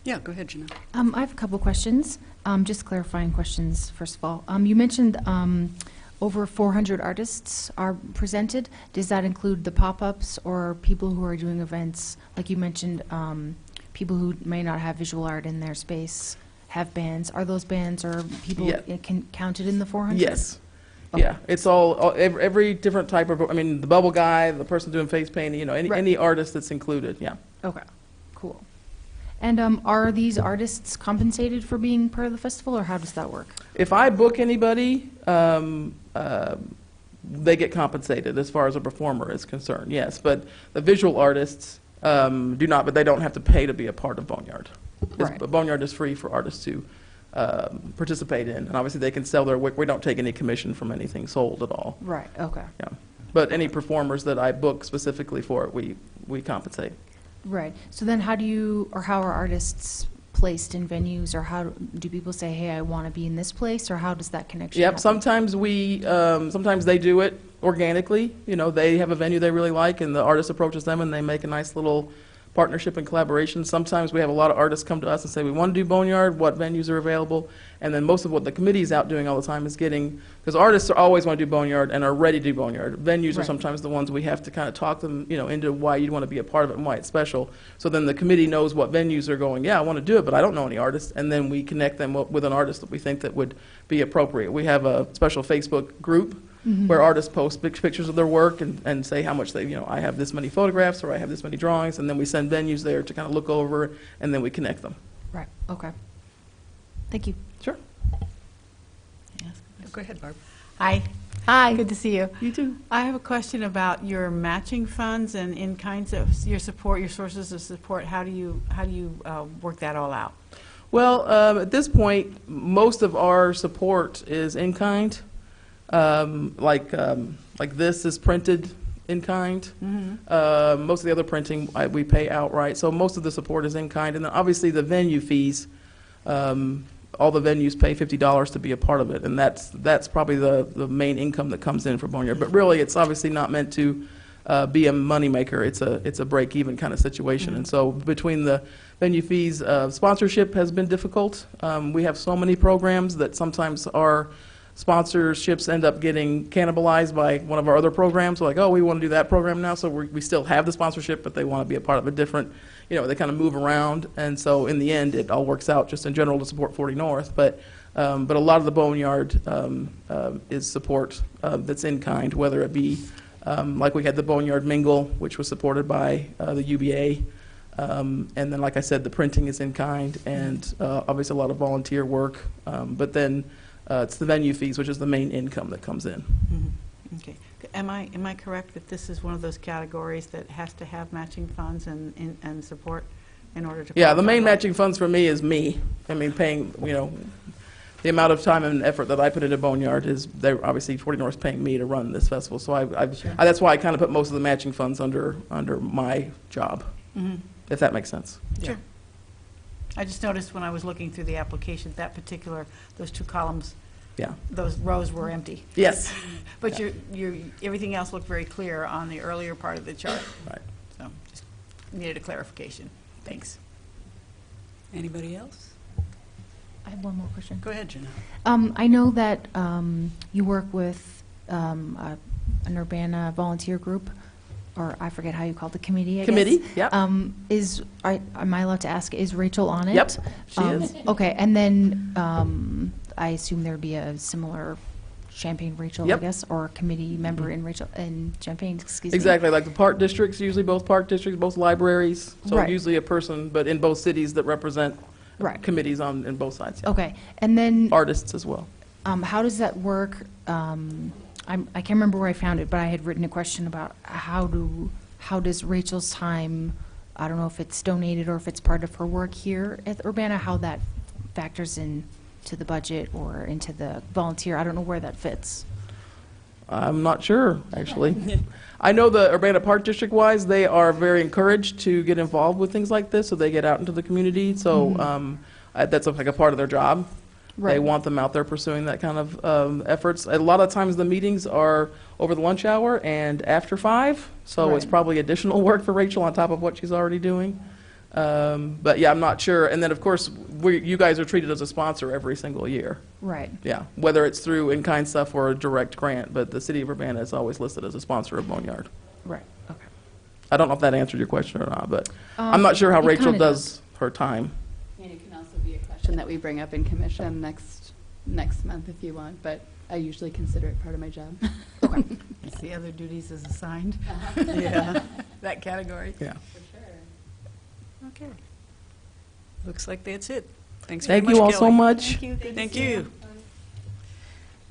Yeah, go ahead, Janelle. I have a couple questions. Just clarifying questions, first of all. You mentioned over 400 artists are presented. Does that include the pop-ups or people who are doing events? Like you mentioned, people who may not have visual art in their space have bands. Are those bands or people Yeah. counted in the 400? Yes. Okay. Yeah, it's all every different type of, I mean, the bubble guy, the person doing face painting, you know, Right. any artist that's included, yeah. Okay, cool. And are these artists compensated for being part of the festival, or how does that work? If I book anybody, they get compensated as far as a performer is concerned, yes. But the visual artists do not, but they don't have to pay to be a part of Boneyard. Right. Boneyard is free for artists to participate in, and obviously they can sell their work. We don't take any commission from anything sold at all. Right, okay. Yeah. But any performers that I book specifically for it, we compensate. Right. So then how are artists placed in venues, or how do people say, hey, I want to be in this place, or how does that connection Yep, happen? sometimes they do it organically. You know, they have a venue they really like, and the artist approaches them, and they make a nice little partnership and collaboration. Sometimes we have a lot of artists come to us and say, we want to do Boneyard, what venues are available? And then most of what the committee's out doing all the time is getting, because artists always want to do Boneyard and are ready to do Boneyard. Venues are Right. sometimes the ones we have to kind of talk them, you know, into why you'd want to be a part of it and why it's special. So then the committee knows what venues are going, yeah, I want to do it, but I don't know any artists. And then we connect them with an artist that we think that would be appropriate. We have a special Facebook group where artists post pictures of their work and say how much they, you know, I have this many photographs or I have this many drawings, and then we send venues there to kind of look over, and then we connect them. Right, okay. Thank you. Sure. Go ahead, Barb. Hi. Hi. Good to see you. You too. I have a question about your matching funds and in kinds of your support, your sources of support. How do you work that all out? Well, at this point, most of our support is in kind. Like this is printed in kind. Most of the other printing we pay outright. So most of the support is in kind, and then obviously the venue fees. All the venues pay $50 to be a part of it, and that's probably the main income that comes in for Boneyard. But really, it's obviously not meant to be a moneymaker. It's a break-even kind of situation. And so between the venue fees, sponsorship has been difficult. We have so many programs that sometimes our sponsorships end up getting cannibalized by one of our other programs. We're like, oh, we want to do that program now, so we still have the sponsorship, but they want to be a part of a different, you know, they kind of move around. And so in the end, it all works out just in general to support 40 North. But a lot of the Boneyard is support that's in kind, whether it be like we had the Boneyard Mingle, which was supported by the UBA. And then, like I said, the printing is in kind, and obviously a lot of volunteer work. But then it's the venue fees, which is the main income that comes in. Okay. Am I correct that this is one of those categories that has to have matching funds and support in order to? Yeah, the main qualify? matching funds for me is me. I mean, paying, you know, the amount of time and effort that I put into Boneyard is, they're obviously 40 North's paying me to run this festival. So that's why I kind of put most of the matching funds under my job, if that makes sense. Sure. I just noticed when I was looking through the application, those two columns, Yeah. those rows were empty. Yes. But everything else looked very clear on the earlier part of the chart. Right. So just needed a clarification. Thanks. Anybody else? I have one more question. Go ahead, Janelle. I know that you work with an Urbana volunteer group, or I forget how you call it, the committee, I guess. Committee, yep. Am I allowed to ask, is Rachel on it? Yep, she is. Okay, and then I assume there'd be a similar Champaign Rachel, I Yep. guess, or a committee member in Champaign, excuse me. Exactly, like the park districts, usually both park districts, both libraries. So Right. usually a person, but in both cities that represent Right. committees in both sides. Yeah. Okay, and then Artists as well. how does that work? I can't remember where I found it, but I had written a question about how does Rachel's time, I don't know if it's donated or if it's part of her work here at Urbana, how that factors in to the budget or into the volunteer. I don't know where that fits. I'm not sure, actually. I know the Urbana Park District-wise, they are very encouraged to get involved with things like this, so they get out into the community. So that's like a part of their job. They Right. want them out there pursuing that kind of efforts. A lot of times the meetings are over the lunch hour and after 5, so it's Right. probably additional work for Rachel on top of what she's already doing. But yeah, I'm not sure. And then, of course, you guys are treated as a sponsor every single year. Right. Yeah, whether it's through in-kind stuff or a direct grant, but the city of Urbana is always listed as a sponsor of Boneyard. Right. Okay. I don't know if that answered your question or not, but I'm not sure how it Rachel kinda does her time. And it can also be a question that we bring up in commission next month if you want, but I usually consider it part of my job. See other duties as assigned. Yeah. That category. Yeah. Okay. Looks like that's it. Thanks Thank very much, you all so Kelly. much. Thank you.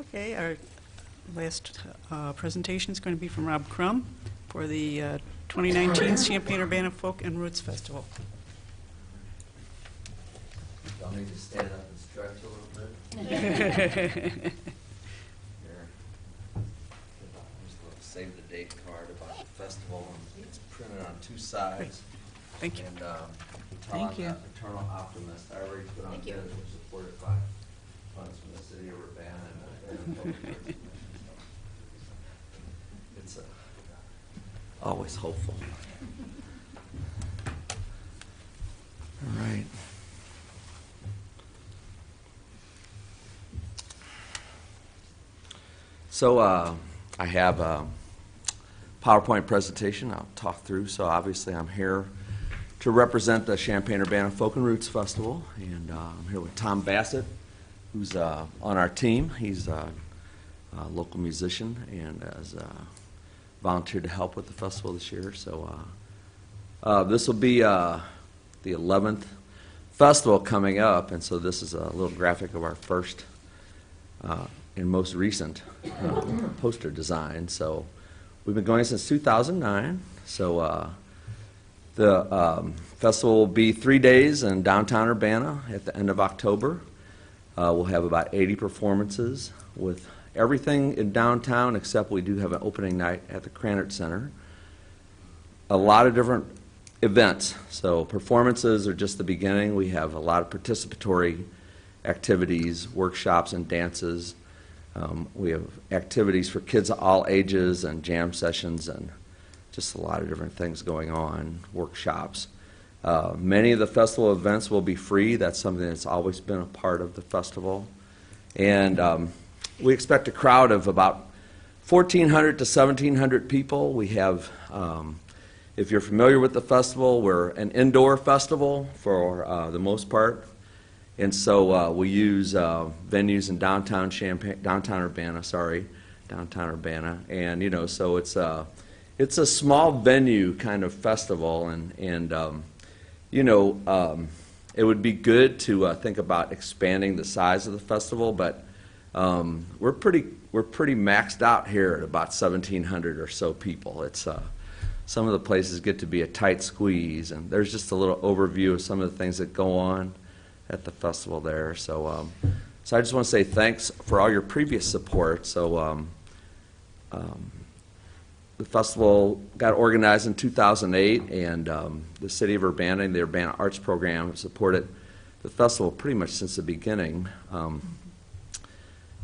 Okay, our last presentation is going to be from Rob Crum for the 2019 Champaign-Urbana Folk and Roots Festival. Y'all need to stand up and stretch a little bit. Here. Just a save the date card about the festival. It's printed on 2 sides. Thank you. And Thank you. I'm an eternal optimist. I already put on bids, which supported by funds from the city of Urbana and it's always hopeful. All right. So I have a PowerPoint presentation I'll talk through. So obviously I'm here to represent the Champaign-Urbana Folk and Roots Festival. And I'm here with Tom Bassett, who's on our team. He's a local musician and has volunteered to help with the festival this year. So this will be the 11th festival coming up, and so this is a little graphic of our first and most recent poster design. So we've been going since 2009. So the festival will be 3 days in downtown Urbana at the end of October. We'll have about 80 performances with everything in downtown, except we do have an opening night at the Krannert Center. A lot of different events. So performances are just the beginning. We have a lot of participatory activities, workshops, and dances. We have activities for kids of all ages and jam sessions and just a lot of different things going on, workshops. Many of the festival events will be free. That's something that's always been a part of the festival. And we expect a crowd of about 1,400 to 1,700 people. We have, if you're familiar with the festival, we're an indoor festival for the most part. And so we use venues in downtown Urbana. And, you know, so it's a small venue kind of festival. And you know, it would be good to think about expanding the size of the festival, but we're pretty maxed out here at about 1,700 or so people. It's some of the places get to be a tight squeeze, and there's just a little overview of some of the things that go on at the festival there. So, so I just want to say thanks for all your previous support. So, the festival got organized in 2008, and the city of Urbana and the Urbana Arts Program have supported the festival pretty much since the beginning.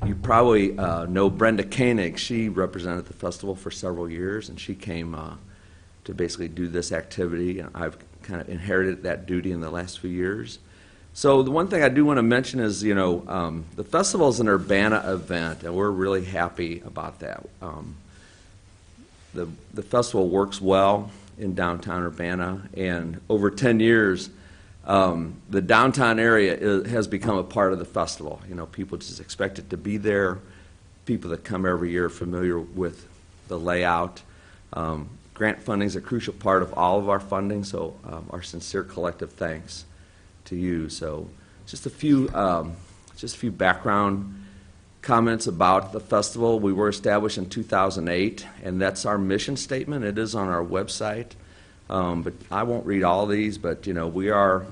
You probably know Brenda Koenig. She represented the festival for several years, and she came to basically do this activity, and I've kind of inherited that duty in the last few years. So the one thing I do want to mention is, you know, the festival is an Urbana event, and we're really happy about that. The festival works well in downtown Urbana, and over 10 years, the downtown area has become a part of the festival. You know, people just expect it to be there. People that come every year are familiar with the layout. Grant funding is a crucial part of all of our funding, so our sincere collective thanks to you. So just a few background comments about the festival. We were established in 2008, and that's our mission statement. It is on our website, but I won't read all these, but you know, we are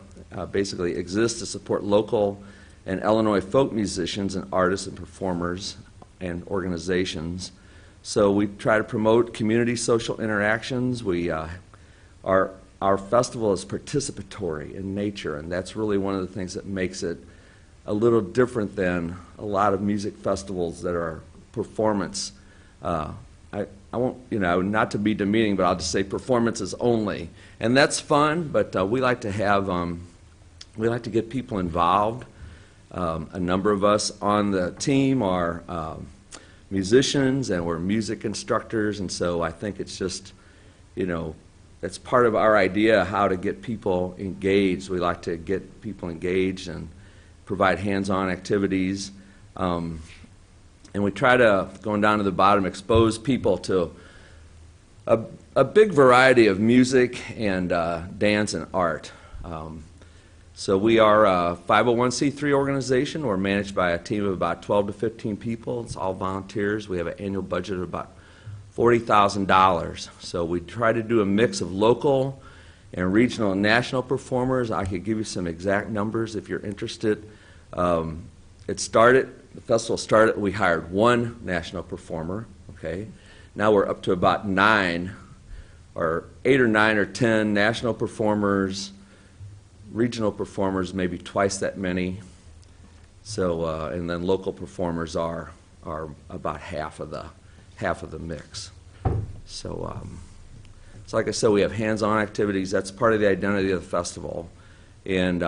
basically exist to support local and Illinois folk musicians and artists and performers and organizations. So we try to promote community social interactions. Our festival is participatory in nature, and that's really one of the things that makes it a little different than a lot of music festivals that are performance I won't, not to be demeaning, but I'll just say performances only. And that's fun, but we like to have, we like to get people involved. A number of us on the team are musicians, and we're music instructors, and so I think it's just, it's part of our idea how to get people engaged. We like to get people engaged and provide hands-on activities. And we try to, going down to the bottom, expose people to a big variety of music and dance and art. So we are a 501c3 organization. We're managed by a team of about 12 to 15 people. It's all volunteers. We have an annual budget of about $40,000. So we try to do a mix of local and regional and national performers. I could give you some exact numbers if you're interested. The festival started, we hired one national performer, okay? Now we're up to about 8 or 9 or 10 national performers, regional performers, maybe twice that many. So, and then local performers are about half of the mix. So, so like I said, we have hands-on activities. That's part of the identity of the festival. And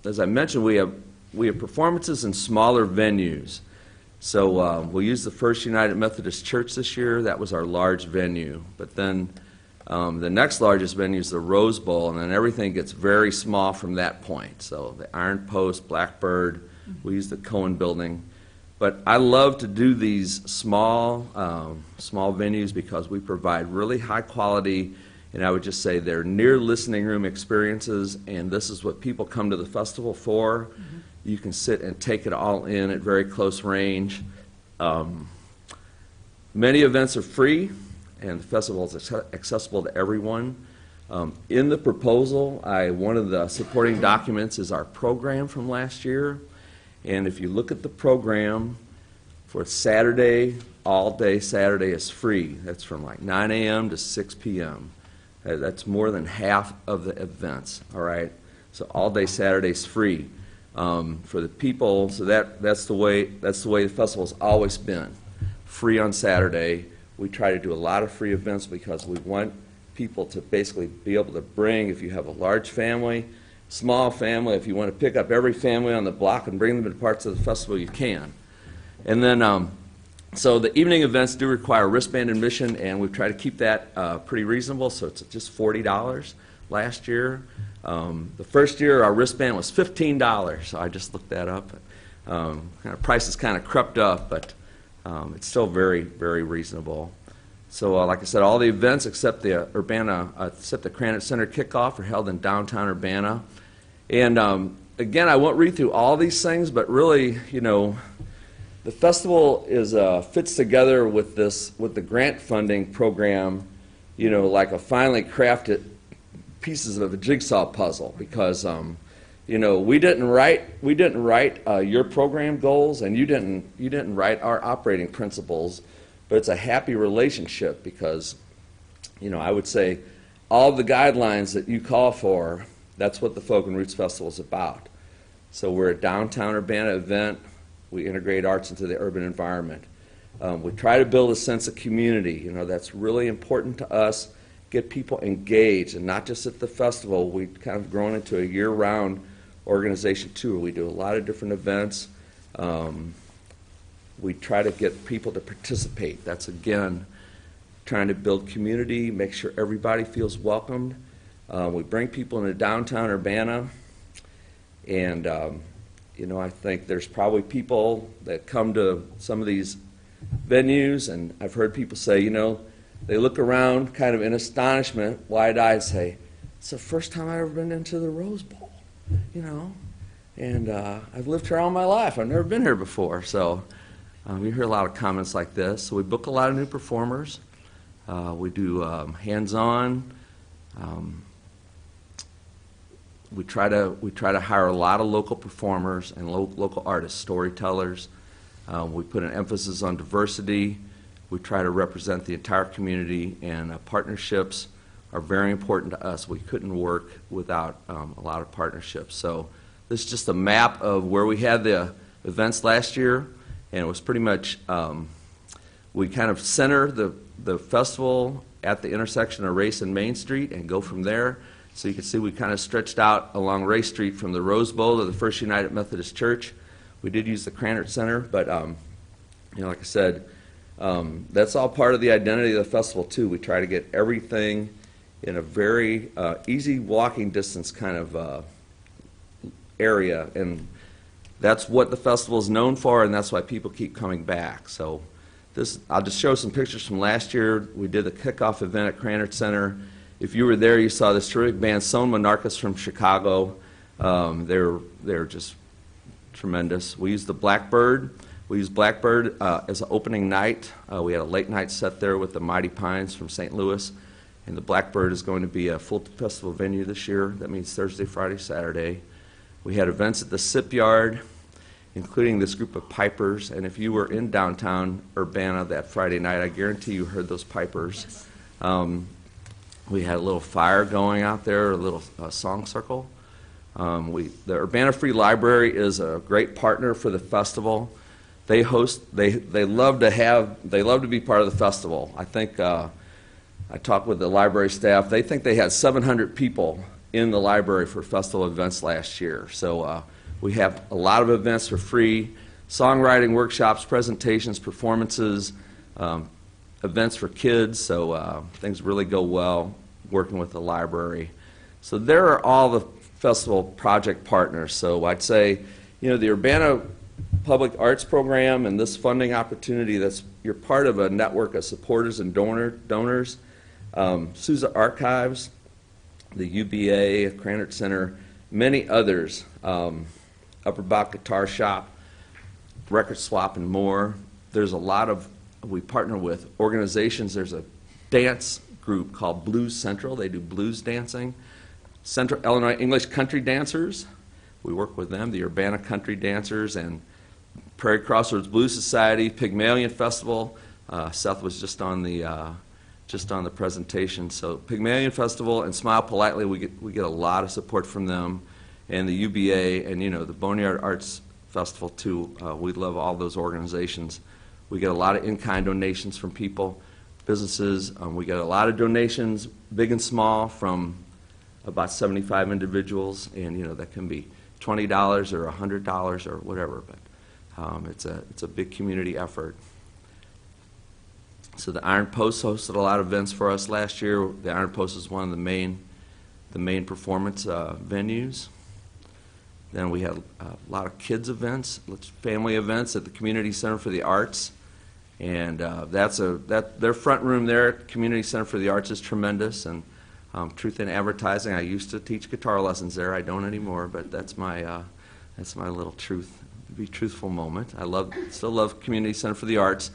as I mentioned, we have performances in smaller venues. So we'll use the First United Methodist Church this year. That was our large venue. But then the next largest venue is the Rose Bowl, and then everything gets very small from that point. So the Iron Post, Blackbird, we use the Cohen Building. But I love to do these small venues because we provide really high quality, and I would just say they're near listening room experiences, and this is what people come to the festival for. You can sit and take it all in at very close range. Many events are free, and the festival is accessible to everyone. In the proposal, one of the supporting documents is our program from last year. And if you look at the program, for Saturday, all day Saturday is free. That's from like 9 a.m. to 6 p.m. That's more than half of the events, all right? So all day Saturday is free. For the people, so that's the way the festival's always been. Free on Saturday. We try to do a lot of free events because we want people to basically be able to bring, if you have a large family, small family, if you want to pick up every family on the block and bring them to parts of the festival, you can. And then, so the evening events do require wristband admission, and we've tried to keep that pretty reasonable, so it's just $40 last year. The first year, our wristband was $15, so I just looked that up. Prices kind of crept up, but it's still very, very reasonable. So, like I said, all the events except the Krannert Center kickoff are held in downtown Urbana. And again, I won't read through all these things, but really, the festival fits together with the grant funding program, like a finely crafted pieces of a jigsaw puzzle, because we didn't write your program goals, and you didn't write our operating principles, but it's a happy relationship because I would say all the guidelines that you call for, that's what the Folk and Roots Festival is about. So we're a downtown Urbana event. We integrate arts into the urban environment. We try to build a sense of community. That's really important to us. Get people engaged, and not just at the festival. We've kind of grown into a year-round organization too. We do a lot of different events. We try to get people to participate. That's, again, trying to build community, make sure everybody feels welcomed. We bring people into downtown Urbana, and I think there's probably people that come to some of these venues, and I've heard people say, they look around kind of in astonishment, wide-eyed, say, it's the first time I've ever been into the Rose Bowl, and I've lived here all my life. I've never been here before. So we hear a lot of comments like this. So we book a lot of new performers. We do hands-on. We try to hire a lot of local performers and local artists, storytellers. We put an emphasis on diversity. We try to represent the entire community, and partnerships are very important to us. We couldn't work without a lot of partnerships. So this is just a map of where we had the events last year, and it was pretty much We kind of center the festival at the intersection of Race and Main Street and go from there. So you can see we kind of stretched out along Race Street from the Rose Bowl to the First United Methodist Church. We did use the Krannert Center, but like I said, that's all part of the identity of the festival too. We try to get everything in a very easy walking distance kind of area, and that's what the festival is known for, and that's why people keep coming back. So I'll just show some pictures from last year. We did the kickoff event at Krannert Center. If you were there, you saw this terrific band, Son Monarchas from Chicago. They're just tremendous. We used the Blackbird. We used Blackbird as an opening night. We had a late night set there with the Mighty Pines from St. Louis. And the Blackbird is going to be a full festival venue this year. That means Thursday, Friday, Saturday. We had events at the Sip Yard, including this group of pipers. And if you were in downtown Urbana that Friday night, I guarantee you heard those pipers. We had a little fire going out there, a little song circle. The Urbana Free Library is a great partner for the festival. They host. They love to be part of the festival. I think I talked with the library staff. They think they had 700 people in the library for festival events last year. So we have a lot of events for free: songwriting workshops, presentations, performances, events for kids. So things really go well working with the library. So there are all the festival project partners. So I'd say, the Urbana Public Arts Program and this funding opportunity, you're part of a network of supporters and donors. Sousa Archives, the UBA, Krannert Center, many others, Upper Bach Guitar Shop, Record Swap, and more. We partner with organizations. There's a dance group called Blues Central. They do blues dancing. Central Illinois English Country Dancers. We work with them, the Urbana Country Dancers, and Prairie Crossroads Blues Society, Pygmalion Festival. Seth was just on the presentation. So Pygmalion Festival and Smile Politely, we get a lot of support from them, and the UBA and the Boneyard Arts Festival too. We love all those organizations. We get a lot of in-kind donations from people, businesses. We get a lot of donations, big and small, from about 75 individuals, and that can be $20 or $100 or whatever. But it's a big community effort. So the Iron Post hosted a lot of events for us last year. The Iron Post is one of the main performance venues. Then we had a lot of kids events, family events at the Community Center for the Arts, and their front room there at Community Center for the Arts is tremendous. And Truth in Advertising, I used to teach guitar lessons there. I don't anymore, but that's my little be truthful moment. Still love Community Center for the Arts.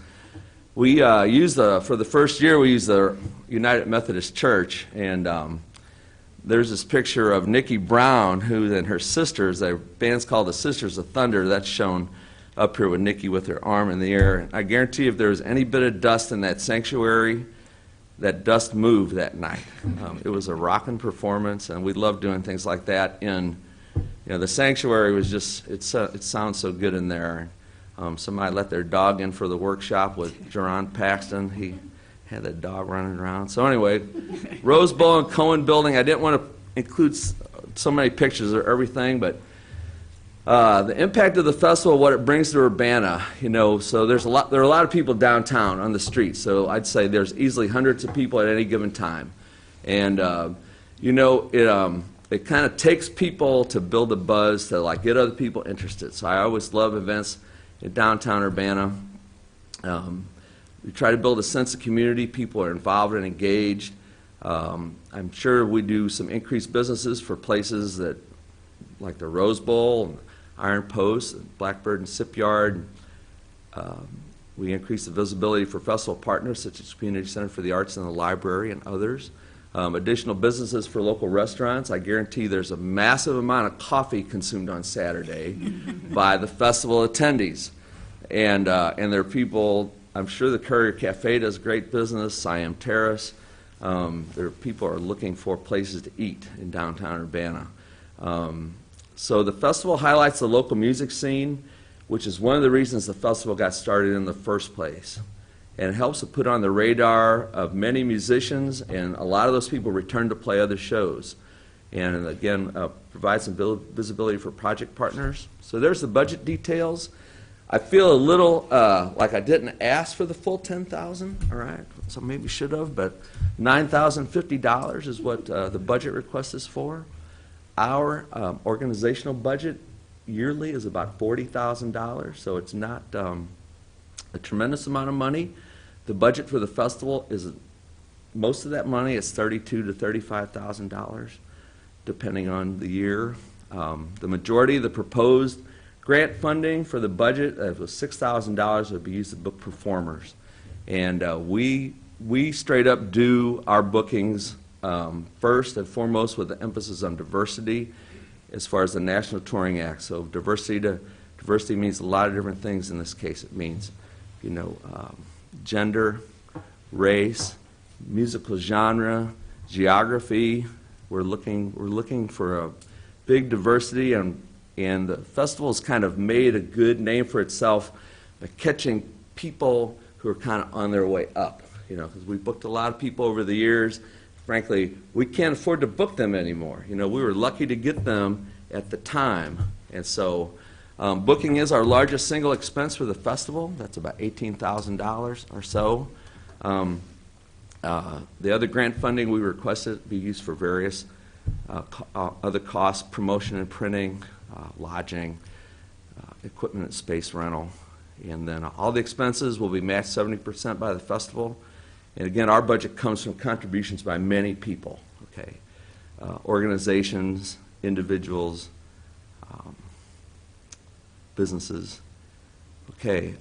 We for the first year, we used the United Methodist Church, and there's this picture of Nikki Brown, who and her sisters, their band's called the Sisters of Thunder. That's shown up here with Nikki with her arm in the air. I guarantee if there was any bit of dust in that sanctuary, that dust moved that night. It was a rockin' performance, and we love doing things like that. The sanctuary was just, it sounds so good in there. Somebody let their dog in for the workshop with Jerron Paxton. He had that dog running around. So anyway, Rose Bowl and Cohen Building. I didn't want to include so many pictures of everything, but the impact of the festival, what it brings to Urbana, so there are a lot of people downtown on the street. So I'd say there's easily hundreds of people at any given time. And, it kind of takes people to build a buzz to get other people interested. So I always love events in downtown Urbana. We try to build a sense of community. People are involved and engaged. I'm sure we do some increased businesses for places that, like the Rose Bowl, and Iron Post, and Blackbird and Sip Yard. We increase the visibility for festival partners such as Community Center for the Arts and the library and others. Additional businesses for local restaurants. I guarantee there's a massive amount of coffee consumed on Saturday by the festival attendees. And there are people, I'm sure the Courier Cafe does great business, Siam Terrace. People are looking for places to eat in downtown Urbana. So the festival highlights the local music scene, which is one of the reasons the festival got started in the first place. and it helps to put on the radar of many musicians, and a lot of those people return to play other shows. And again, provide some visibility for project partners. So there's the budget details. I feel a little like I didn't ask for the full $10,000, all right? So maybe should have, but $9,050 is what the budget request is for. Our organizational budget yearly is about $40,000, so it's not a tremendous amount of money. The budget for the festival is, most of that money is $32,000 to $35,000, depending on the year. The majority of the proposed grant funding for the budget was $6,000 would be used to book performers. And we straight up do our bookings first and foremost with the emphasis on diversity as far as the National Touring Act. So diversity means a lot of different things in this case. It means, gender, race, musical genre, geography. We're looking for a big diversity, and the festival has kind of made a good name for itself by catching people who are kind of on their way up. Because we booked a lot of people over the years. Frankly, we can't afford to book them anymore. We were lucky to get them at the time, and so booking is our largest single expense for the festival. That's about $18,000 or so. The other grant funding we requested be used for various other costs, promotion and printing, lodging, equipment and space rental. And then all the expenses will be matched 70% by the festival. And again, our budget comes from contributions by many people, okay? Organizations, individuals, businesses. Okay,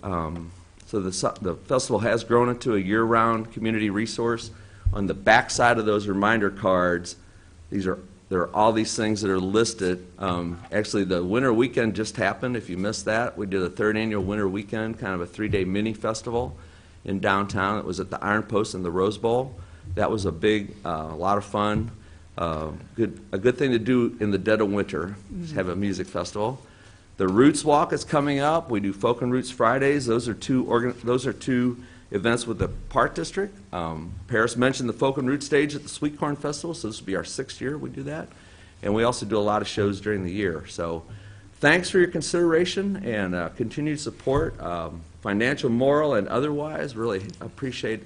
so the festival has grown into a year-round community resource. On the back side of those reminder cards, there are all these things that are listed. Actually, the Winter Weekend just happened. If you missed that, we did a 3rd annual Winter Weekend, kind of a 3-day mini festival in downtown. It was at the Iron Post and the Rose Bowl. That was a lot of fun. A good thing to do in the dead of winter is have a music festival. The Roots Walk is coming up. We do Folk and Roots Fridays. Those are two events with the Park District. Paris mentioned the Folk and Roots stage at the Sweet Corn Festival, so this will be our 6th year we do that. And we also do a lot of shows during the year. So thanks for your consideration and continued support, financial, moral, and otherwise. Really appreciate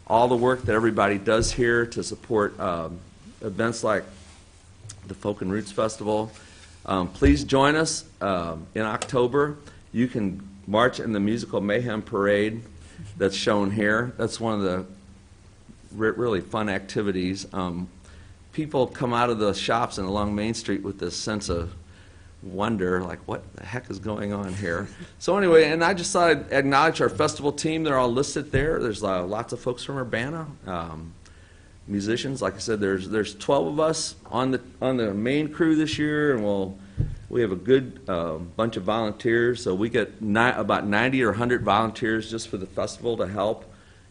all the work that everybody does here to support events like the Folk and Roots Festival. Please join us in October. You can march in the Musical Mayhem Parade that's shown here. That's one of the really fun activities. People come out of the shops and along Main Street with this sense of wonder, like, what the heck is going on here? So anyway, and I just thought I'd acknowledge our festival team. They're all listed there. There's lots of folks from Urbana. Musicians, like I said, there's 12 of us on the main crew this year, and we have a good bunch of volunteers. So we get about 90 or 100 volunteers just for the festival to help,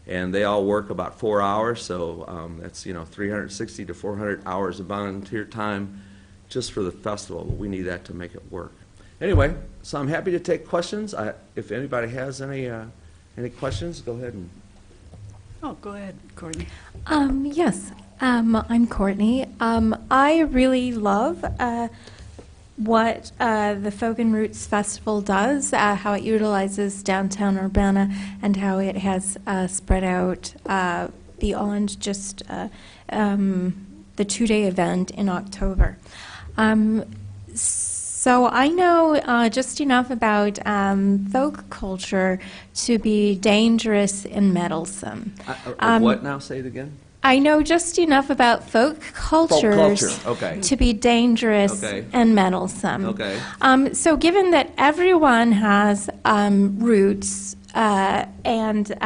and they all work about 4 hours. So that's 360 to 400 hours of volunteer time just for the festival. But we need that to make it work. Anyway, so I'm happy to take questions. If anybody has any questions, go ahead and. Oh, go ahead, Courtney. Yes, I'm Courtney. I really love what the Folk and Roots Festival does, how it utilizes downtown Urbana, and how it has spread out beyond just the 2-day event in October. So I know just enough about folk culture to be dangerous and meddlesome. What now? Say it again. I know just enough about folk cultures Okay. to be dangerous and meddlesome. Okay. So given that everyone has roots and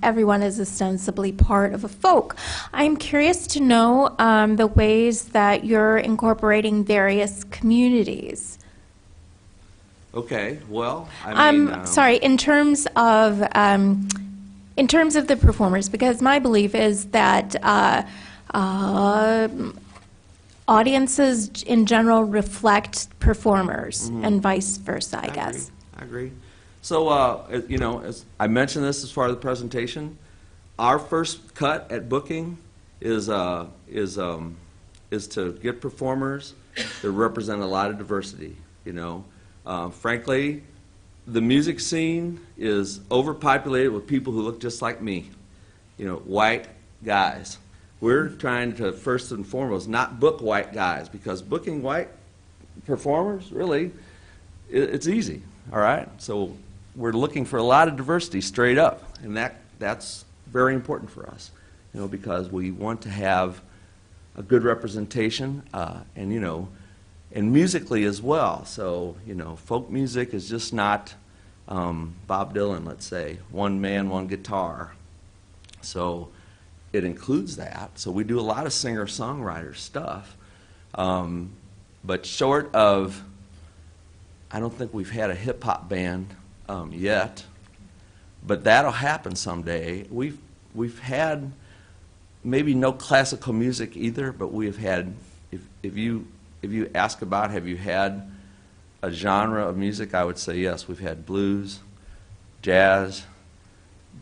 everyone is ostensibly part of a folk, I'm curious to know the ways that you're incorporating various communities. Okay. Well, I mean, sorry, in terms of the performers, because my belief is that audiences in general reflect performers and vice versa, I guess. I agree. So, you know, as I mentioned this as part of the presentation, our first cut at booking is to get performers that represent a lot of diversity, you know. Frankly, the music scene is overpopulated with people who look just like me, you know, white guys. We're trying to, first and foremost, not book white guys, because booking white performers, really, it's easy, all right? So we're looking for a lot of diversity straight up, and that's very important for us, you know, because we want to have a good representation, and, you know, and musically as well. So, you know, folk music is just not Bob Dylan, let's say, one man, one guitar. So it includes that. So we do a lot of singer-songwriter stuff. But short of, I don't think we've had a hip-hop band yet, but that'll happen someday. We've had maybe no classical music either, but we have had, if you ask about have you had a genre of music, I would say yes. We've had blues, jazz,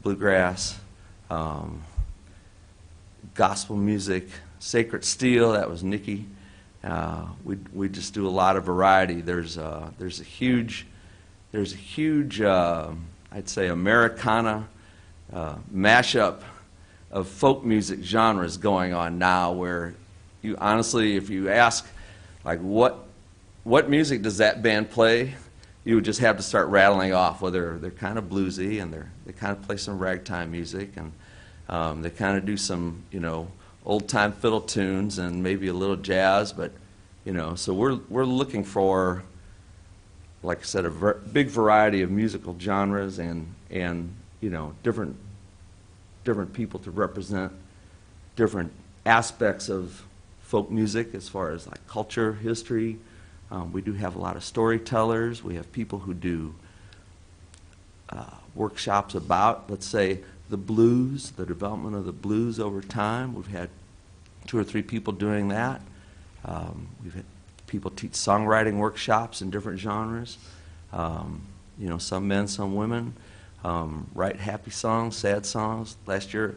bluegrass, gospel music, Sacred Steel, that was Nikki. We just do a lot of variety. There's a huge I'd say Americana mashup of folk music genres going on now, where you honestly, if you ask like what music does that band play, you would just have to start rattling off. Whether they're kind of bluesy and they kind of play some ragtime music, and they kind of do some, you know, old-time fiddle tunes and maybe a little jazz. But, you know, so we're looking for, like I said, a big variety of musical genres and you know, different people to represent different aspects of folk music as far as like culture, history. We do have a lot of storytellers. We have people who do workshops about, let's say, the blues, the development of the blues over time. We've had 2 or 3 people doing that. We've had people teach songwriting workshops in different genres. You know, some men, some women. Write happy songs, sad songs. Last year,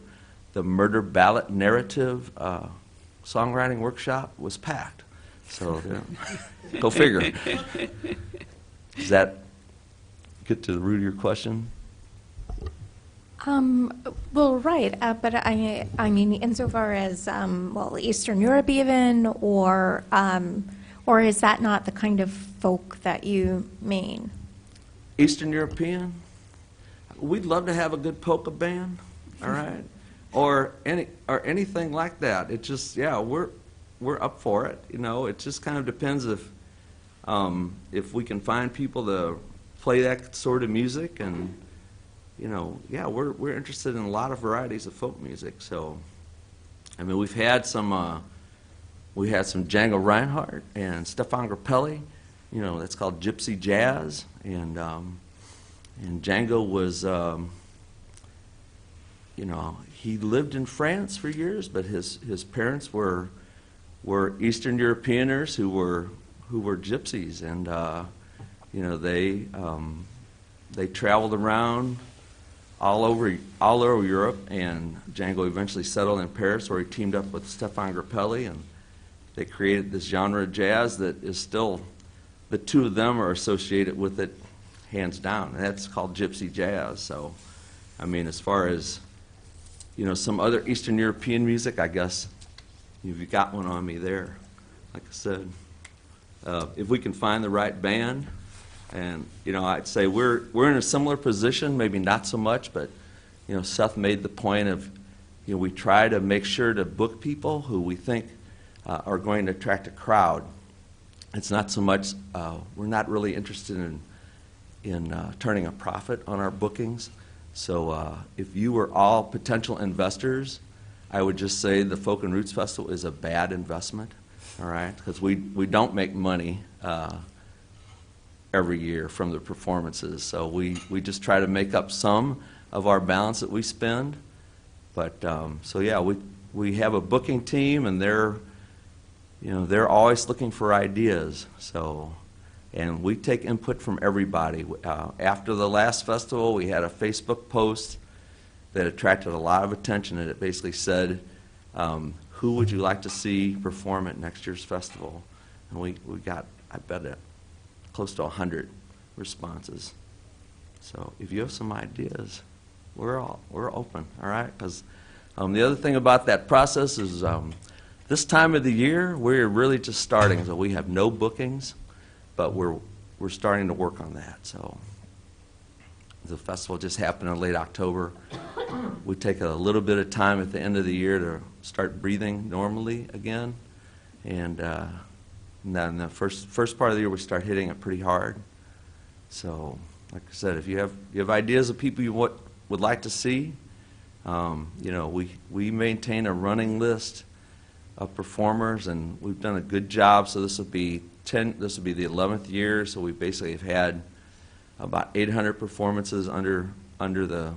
the murder ballad narrative songwriting workshop was packed. So, go figure. Does that get to the root of your question? Well, right, but I mean, insofar as, well, Eastern Europe even, or is that not the kind of folk that you mean? Eastern European? We'd love to have a good polka band, all right? or anything like that. It just, yeah, we're up for it. You know, it just kind of depends if we can find people to play that sort of music, and you know, yeah, we're interested in a lot of varieties of folk music. So, I mean, we've had some Django Reinhardt and Stefan Grappelli. You know, that's called Gypsy Jazz, and Django was, you know, he lived in France for years, but his parents were Eastern Europeaners who were gypsies, and you know, they traveled around all over Europe, and Django eventually settled in Paris, where he teamed up with Stefan Grappelli, and they created this genre of jazz that is still, the two of them are associated with it hands down, and that's called Gypsy Jazz. So, I mean, as far as, you know, some other Eastern European music, I guess you've got one on me there. Like I said, if we can find the right band, and you know, I'd say we're in a similar position, maybe not so much, but you know, Seth made the point of, you know, we try to make sure to book people who we think are going to attract a crowd. It's not so much, we're not really interested in turning a profit on our bookings. So if you were all potential investors, I would just say the Folk and Roots Festival is a bad investment, all right? Because we don't make money every year from the performances. So we just try to make up some of our balance that we spend. But so yeah, we have a booking team, and they're always looking for ideas. So And we take input from everybody. After the last festival, we had a Facebook post that attracted a lot of attention, and it basically said, who would you like to see perform at next year's festival? And we got, I bet, close to 100 responses. So if you have some ideas, we're open, all right? Because the other thing about that process is this time of the year, we're really just starting, so we have no bookings, but we're starting to work on that. So the festival just happened in late October. We take a little bit of time at the end of the year to start breathing normally again, and then the first part of the year we start hitting it pretty hard. So, like I said, if you have ideas of people you would like to see, we maintain a running list of performers, and we've done a good job. So this will be the 11th year. So we basically have had about 800 performances under the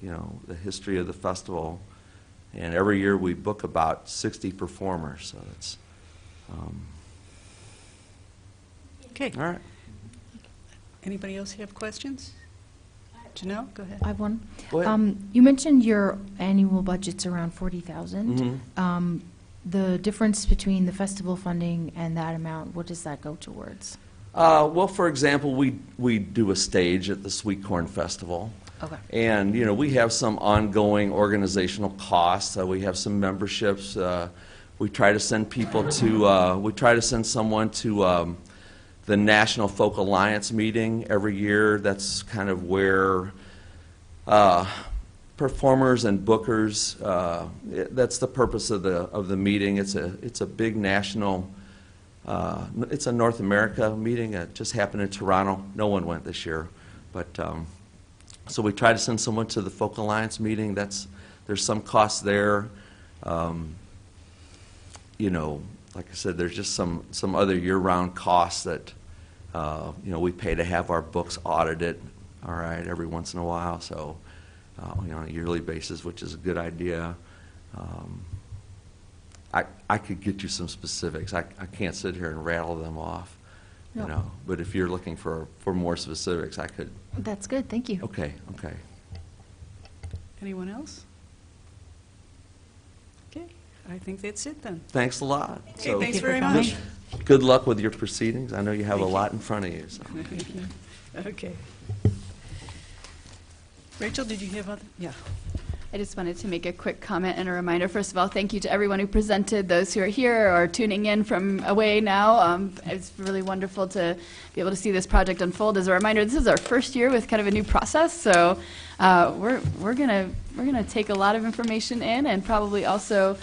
the history of the festival, and every year we book about 60 performers. So it's Okay. all right. Anybody else have questions? Janelle, go ahead. I have one. Go ahead. You mentioned your annual budget's around 40,000. Mhm. The difference between the festival funding and that amount, what does that go towards? Well, for example, we do a stage at the Sweet Corn Festival. Okay. And, we have some ongoing organizational costs. We have some memberships. We try to send people someone to the National Folk Alliance meeting every year. That's kind of where performers and bookers, that's the purpose of the meeting. It's a big national, it's a North America meeting. It just happened in Toronto. No one went this year. But so we try to send someone to the Folk Alliance meeting. There's some costs there. Like I said, there's just some other year-round costs that we pay to have our books audited, all right, every once in a while. So on a yearly basis, which is a good idea. I could get you some specifics. I can't sit here and rattle them off, No. But if you're looking for more specifics, I could. That's good, thank you. Okay. Anyone else? Okay, I think that's it then. Thanks a lot. Okay, thanks very much. Good luck with your proceedings. I know you have a lot in front of you. So. Okay. Rachel, did you have other? Yeah. I just wanted to make a quick comment and a reminder. First of all, thank you to everyone who presented, those who are here or tuning in from away now. It's really wonderful to be able to see this project unfold. As a reminder, this is our first year with kind of a new process, so we're gonna take a lot of information in and probably also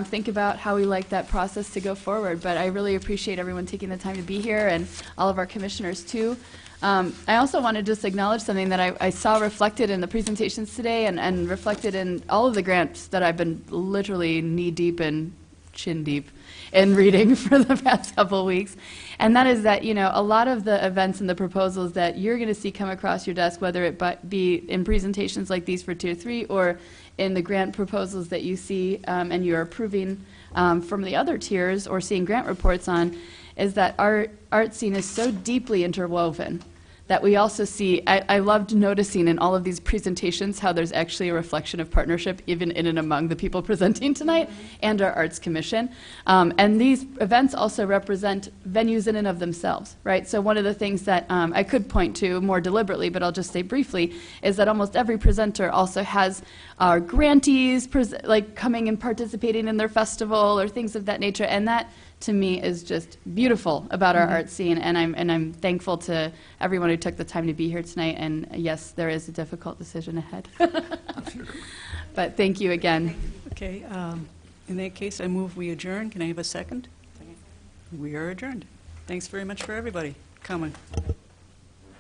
think about how we like that process to go forward. But I really appreciate everyone taking the time to be here, and all of our commissioners too. I also want to just acknowledge something that I saw reflected in the presentations today and reflected in all of the grants that I've been literally knee-deep and chin-deep in reading for the past couple of weeks. And that is that, a lot of the events and the proposals that you're going to see come across your desk, whether it be in presentations like these for Tier 3 or in the grant proposals that you see and you're approving from the other tiers or seeing grant reports on, is that our art scene is so deeply interwoven that we also see, I loved noticing in all of these presentations how there's actually a reflection of partnership even in and among the people presenting tonight and our Arts Commission. And these events also represent venues in and of themselves, right? So one of the things that I could point to more deliberately, but I'll just say briefly, is that almost every presenter also has our grantees coming and participating in their festival or things of that nature, and that to me is just beautiful about our art scene, and I'm thankful to everyone who took the time to be here tonight. And yes, there is a difficult decision ahead, but thank you again. Okay, in that case, I move we adjourn. Can I have a second? We are adjourned. Thanks very much for everybody coming.